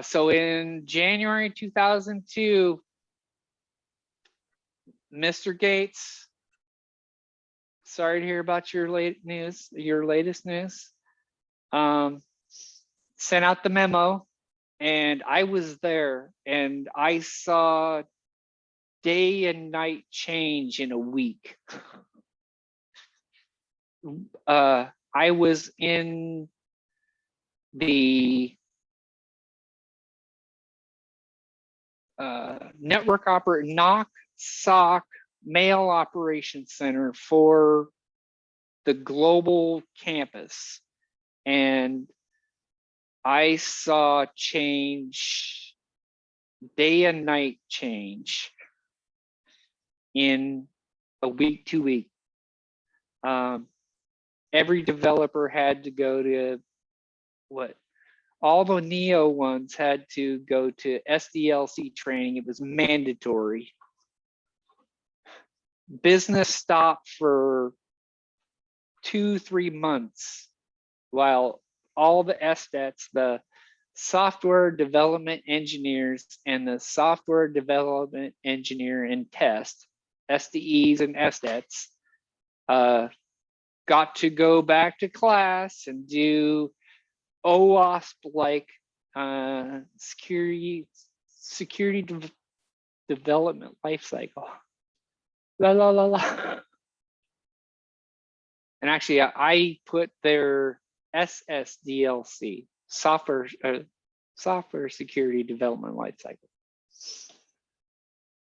So in January 2002, Mr. Gates, sorry to hear about your latest news. Sent out the memo, and I was there, and I saw day and night change in a week. I was in the network NOC SOC mail operations center for the global campus, and I saw change, day and night change in a week to week. Every developer had to go to all the Neo ones had to go to SDLC training. It was mandatory. Business stopped for 2-3 months while all the SDETs, the software development engineers and the software development engineer and test, SDEs and SDETs, got to go back to class and do OWASP like security development lifecycle. La la la la. And actually, I put their SSDLC, software security development lifecycle.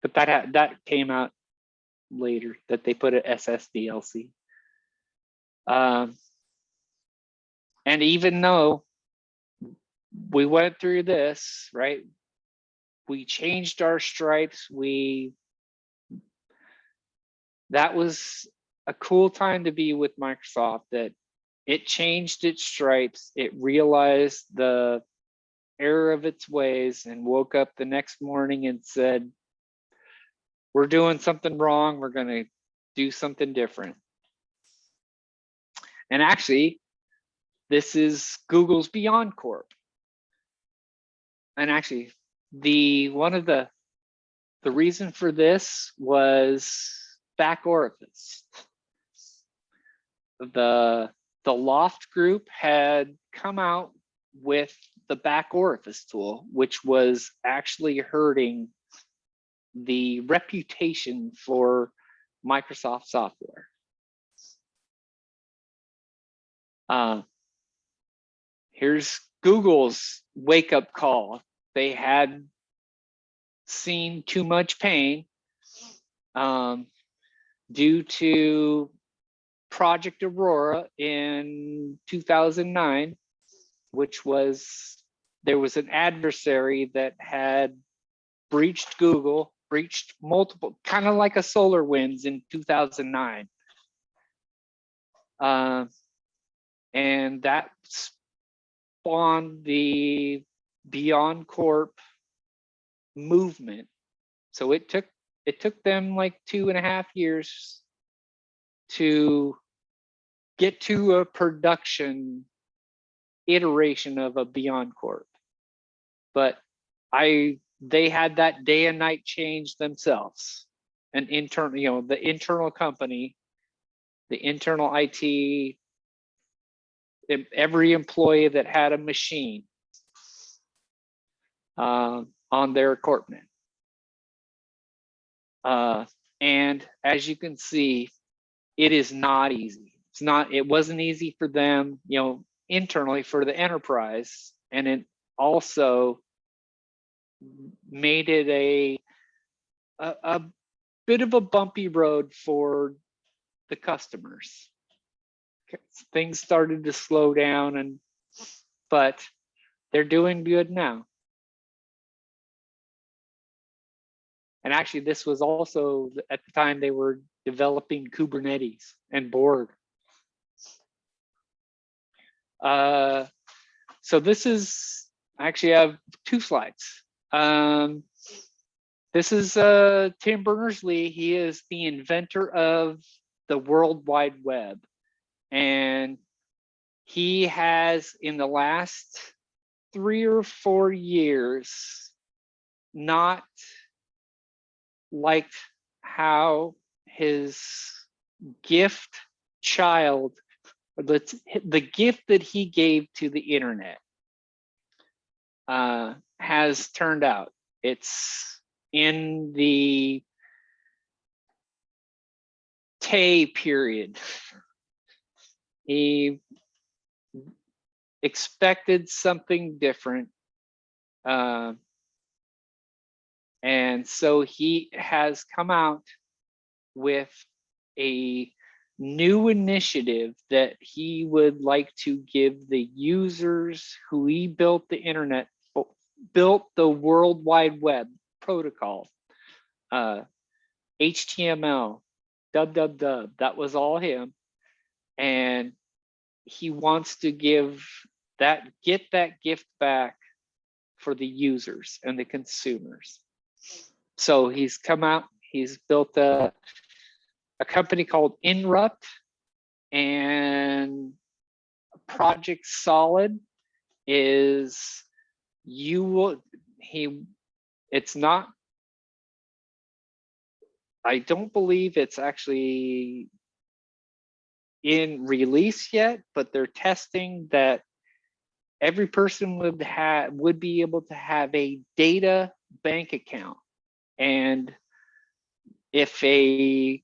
But that came out later, that they put an SSDLC. And even though we went through this, right? We changed our stripes. We that was a cool time to be with Microsoft, that it changed its stripes. It realized the error of its ways and woke up the next morning and said, we're doing something wrong. We're going to do something different. And actually, this is Google's Beyond Corp. And actually, the reason for this was back orifice. The Loft group had come out with the back orifice tool, which was actually hurting the reputation for Microsoft software. Here's Google's wake-up call. They had seen too much pain due to Project Aurora in 2009, which was, there was an adversary that had breached Google, breached multiple, kind of like a SolarWinds in 2009. And that spawned the Beyond Corp movement. So it took them like 2.5 years to get to a production iteration of a Beyond Corp. But they had that day and night change themselves. An internal, the internal company, the internal IT, every employee that had a machine on their equipment. And as you can see, it is not easy. It wasn't easy for them, internally for the enterprise. And it also made it a bit of a bumpy road for the customers. Things started to slow down, but they're doing good now. And actually, this was also at the time they were developing Kubernetes and Borg. So this is, actually I have 2 slides. This is Tim Berners-Lee. He is the inventor of the World Wide Web. And he has, in the last 3 or 4 years, not liked how his gift child, the gift that he gave to the internet has turned out. It's in the Tay period. He expected something different. And so he has come out with a new initiative that he would like to give the users who he built the internet, built the World Wide Web protocol, HTML, www, that was all him. And he wants to get that gift back for the users and the consumers. So he's come out, he's built a company called Inrupt, and Project Solid is, it's not, I don't believe it's actually in release yet, but they're testing that every person would be able to have a data bank account. And if a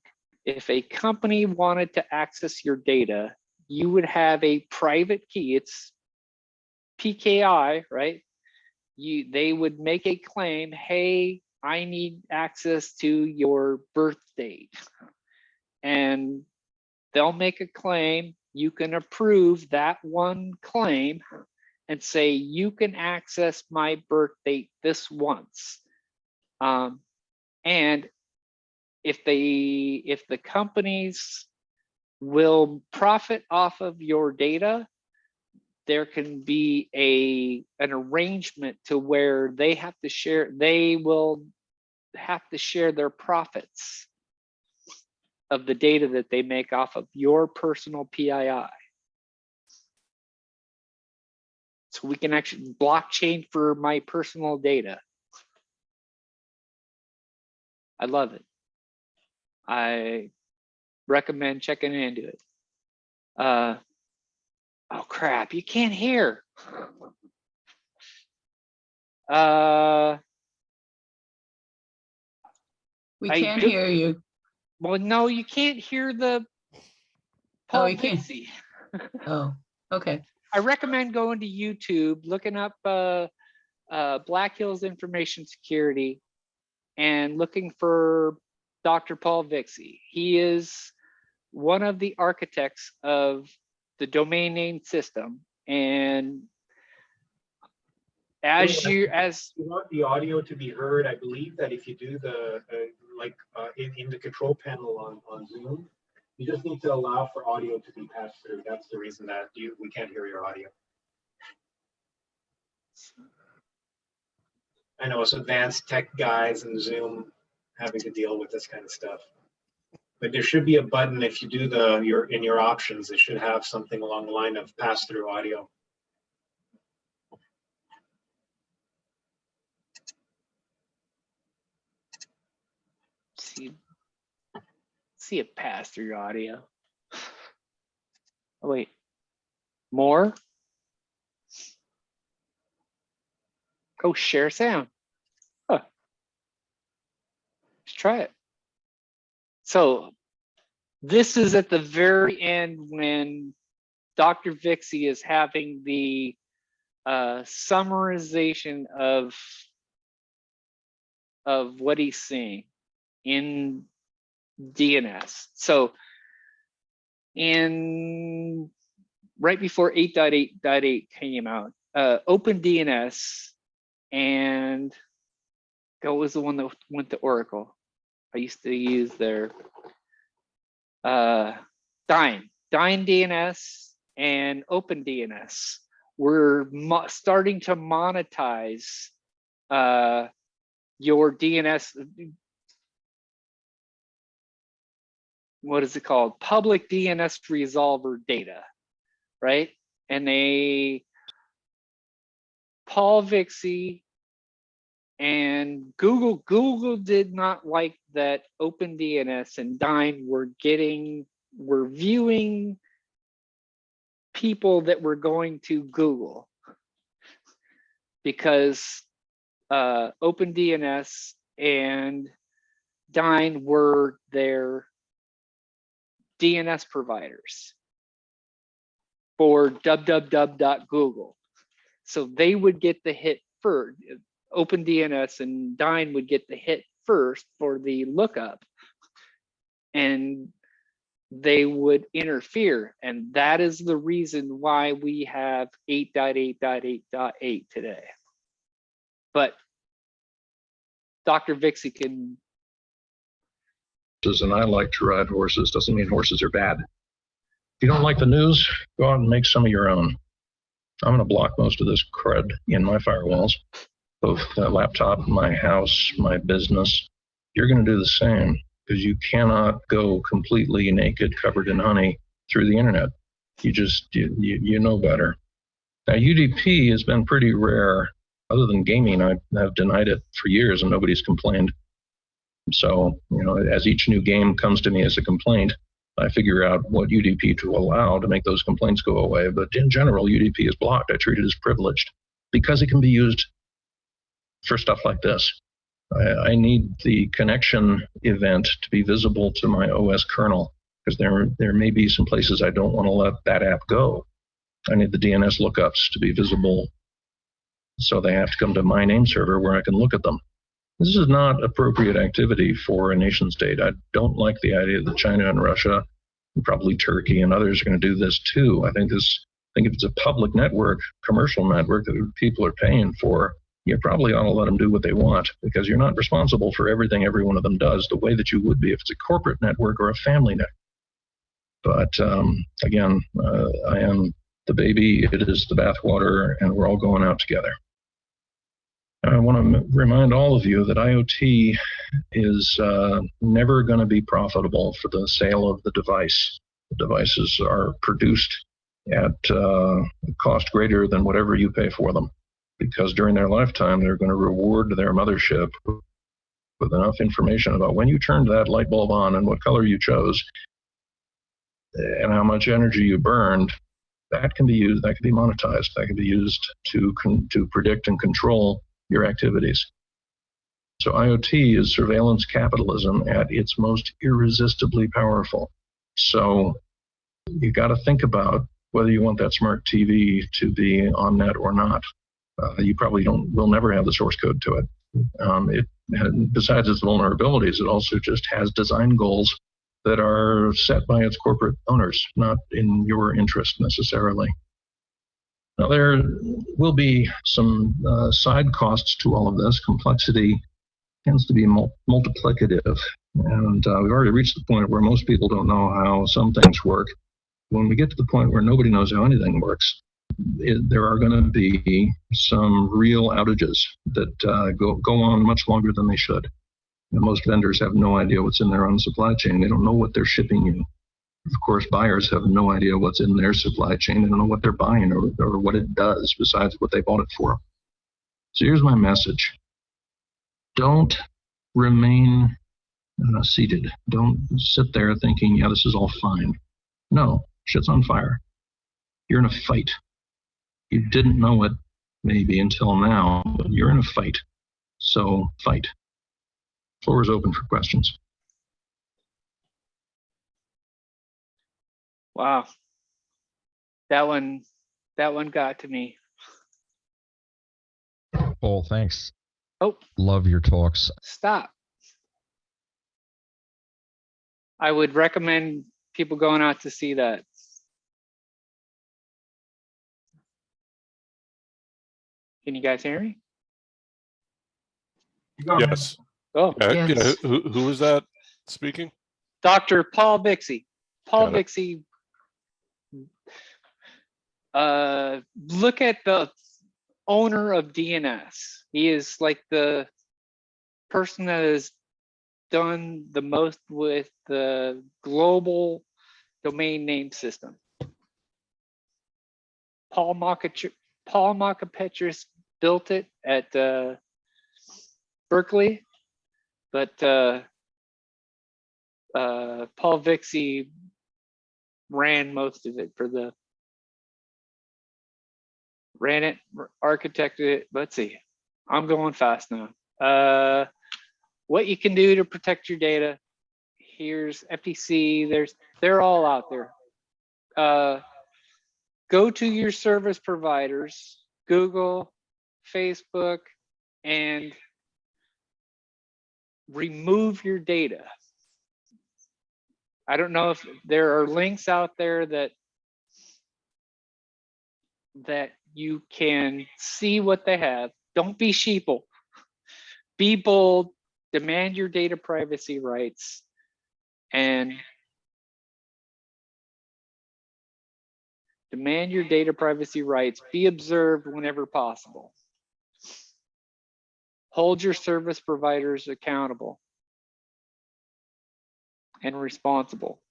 company wanted to access your data, you would have a private key. It's PKI, right? They would make a claim, hey, I need access to your birth date. And they'll make a claim. You can approve that one claim and say, you can access my birth date this once. And if the companies will profit off of your data, there can be an arrangement to where they will have to share their profits of the data that they make off of your personal PII. So we can actually blockchain for my personal data. I love it. I recommend checking into it. Oh crap, you can't hear. We can't hear you. Well, no, you can't hear the Paul you can't. Vixie. Oh, okay. I recommend going to YouTube, looking up Black Hills Information Security, and looking for Dr. Paul Vixie. He is one of the architects of the domain name system. And as you want the audio to be heard, I believe that if you do the in the control panel on Zoom, you just need to allow for audio to be passed through. That's the reason that we can't hear your audio. I know it's advanced tech guys in Zoom having to deal with this kind of stuff. But there should be a button if you do in your options, it should have something along the line of pass through audio. See it pass through your audio. Oh wait, more? Go share sound. Huh. Let's try it. So this is at the very end when Dr. Vixie is having the summarization of what he's seeing in DNS. So right before 8.8.8 came out, OpenDNS and what was the one that went to Oracle? I used to use their Dyn DNS and OpenDNS were starting to monetize your DNS. What is it called? Public DNS resolver data, right? And Paul Vixie and Google did not like that OpenDNS and Dyn were viewing people that were going to Google, because OpenDNS and Dyn were their DNS providers for www.google. So they would get the hit first. OpenDNS and Dyn would get the hit first for the lookup, and they would interfere. And that is the reason why we have 8.8.8.8 today. But Dr. Vixie can. And I like to ride horses. Doesn't mean horses are bad. If you don't like the news, go out and make some of your own. I'm going to block most of this crud in my firewalls, both the laptop, my house, my business. You're going to do the same, because you cannot go completely naked, covered in honey through the internet. You know better. Now, UDP has been pretty rare. Other than gaming, I have denied it for years and nobody's complained. So, as each new game comes to me as a complaint, I figure out what UDP to allow to make those complaints go away. But in general, UDP is blocked. I treat it as privileged because it can be used for stuff like this. I need the connection event to be visible to my OS kernel, because there may be some places I don't want to let that app go. I need the DNS lookups to be visible, so they have to come to my name server where I can look at them. This is not appropriate activity for a nation state. I don't like the idea that China and Russia, and probably Turkey and others are going to do this too. I think if it's a public network, commercial network that people are paying for, you probably ought to let them do what they want, because you're not responsible for everything every one of them does the way that you would be if it's a corporate network or a family network. But again, I am the baby, it is the bathwater, and we're all going out together. I want to remind all of you that IoT is never going to be profitable for the sale of the device. The devices are produced at a cost greater than whatever you pay for them, because during their lifetime, they're going to reward their mothership with enough information about when you turned that light bulb on and what color you chose and how much energy you burned. That can be used, that can be monetized, that can be used to predict and control your activities. So IoT is surveillance capitalism at its most irresistibly powerful. So you got to think about whether you want that smart TV to be on net or not. You probably will never have the source code to it. Besides its vulnerabilities, it also just has design goals that are set by its corporate owners, not in your interest necessarily. Now, there will be some side costs to all of this. Complexity tends to be multiplicative, and we've already reached the point where most people don't know how some things work. When we get to the point where nobody knows how anything works, there are going to be some real outages that go on much longer than they should. And most vendors have no idea what's in their own supply chain. They don't know what they're shipping you. Of course, buyers have no idea what's in their supply chain. They don't know what they're buying or what it does besides what they bought it for. So here's my message. Don't remain seated. Don't sit there thinking, yeah, this is all fine. No, shit's on fire. You're in a fight. You didn't know it maybe until now, but you're in a fight. So fight. Floor is open for questions. Wow. That one got to me. Paul, thanks. Oh, Love your talks. stop. I would recommend people going out to see that. Can you guys hear me? Yes. Oh, Yeah, Yes. who was that speaking? Dr. Paul Bixie. Paul Got it. Bixie. Look at the owner of DNS. He is like the person that has done the most with the global domain name system. Paul Makapetris built it at Berkeley, but Paul Bixie ran most of it ran it, architected it. Let's see, I'm going fast now. What you can do to protect your data. Here's FTC, they're all out there. Go to your service providers, Google, Facebook, and remove your data. I don't know if there are links out there that you can see what they have. Don't be sheeple. Be bold, demand your data privacy rights, and demand your data privacy rights. Be observed whenever possible. Hold your service providers accountable and responsible.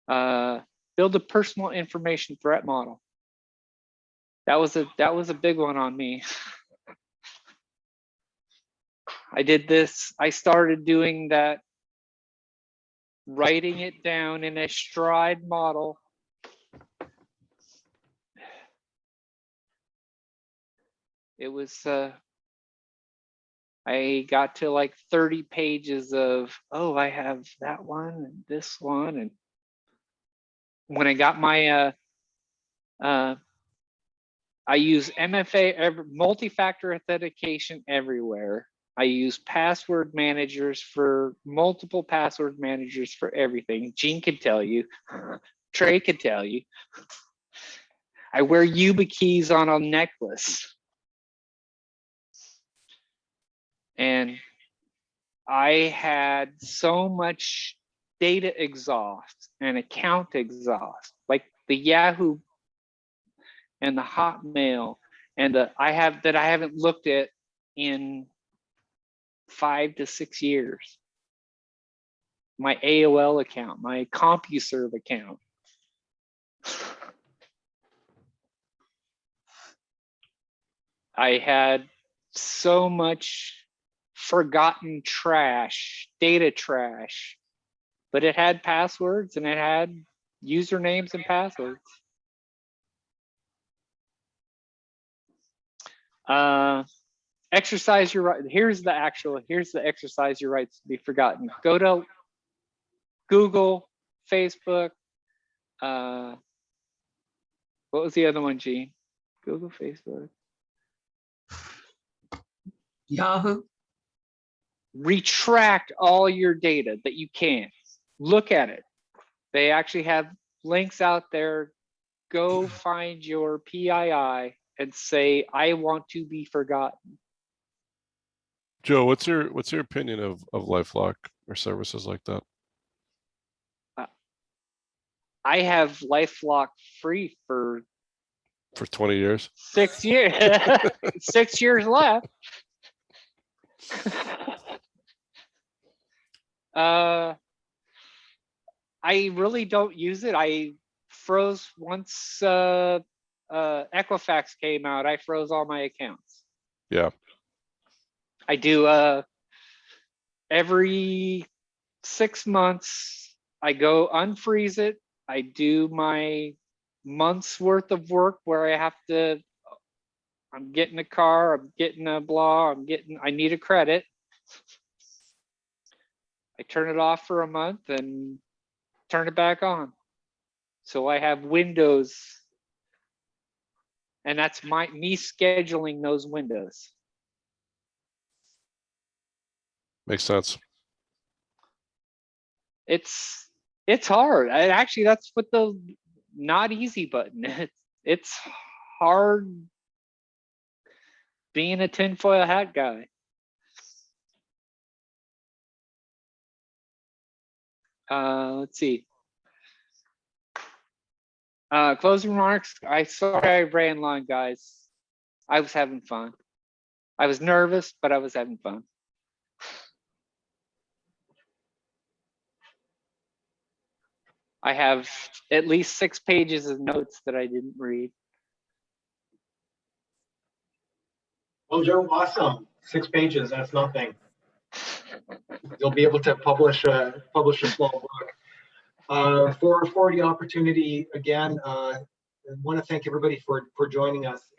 Build a personal information threat model. That was a big one on me. I did this. I started doing that, writing it down in a stride model. It was I got to like 30 pages of, oh, I have that one and this one. And when I got my I use MFA, multi-factor authentication everywhere. I use password managers for multiple password managers for everything. Gene can tell you. Trey could tell you. I wear Yuba keys on a necklace. And I had so much data exhaust and account exhaust, like the Yahoo and the Hotmail and the I haven't looked at in 5 to 6 years. My AOL account, my CompuServe account. I had so much forgotten trash, data trash, but it had passwords and it had usernames and passwords. Exercise your right. Here's the exercise your rights to be forgotten. Go to Google, Facebook. What was the other one, Gene? Google, Facebook. Yahoo. Retract all your data that you can. Look at it. They actually have links out there. Go find your PII and say, I want to be forgotten. Joe, what's your opinion of LifeLock or services like that? I have LifeLock free for 20 years. 6 years. 6 years left. I really don't use it. I froze once Equifax came out. I froze all my accounts. Yeah. I do every 6 months. I go unfreeze it. I do my month's worth of work where I have to. I'm getting a car. I'm getting a blah. I need a credit. I turn it off for a month and turn it back on. So I have windows, and that's me scheduling those windows. Makes sense. It's hard. Actually, that's what the not easy button. It's hard being a tinfoil hat guy. Let's see. Closing remarks. Sorry I ran long, guys. I was having fun. I was nervous, but I was having fun. I have at least 6 pages of notes that I didn't read. Well, Joe, awesome. 6 pages, that's nothing. You'll be able to publish a small book. For the opportunity, again, I want to thank everybody for joining us.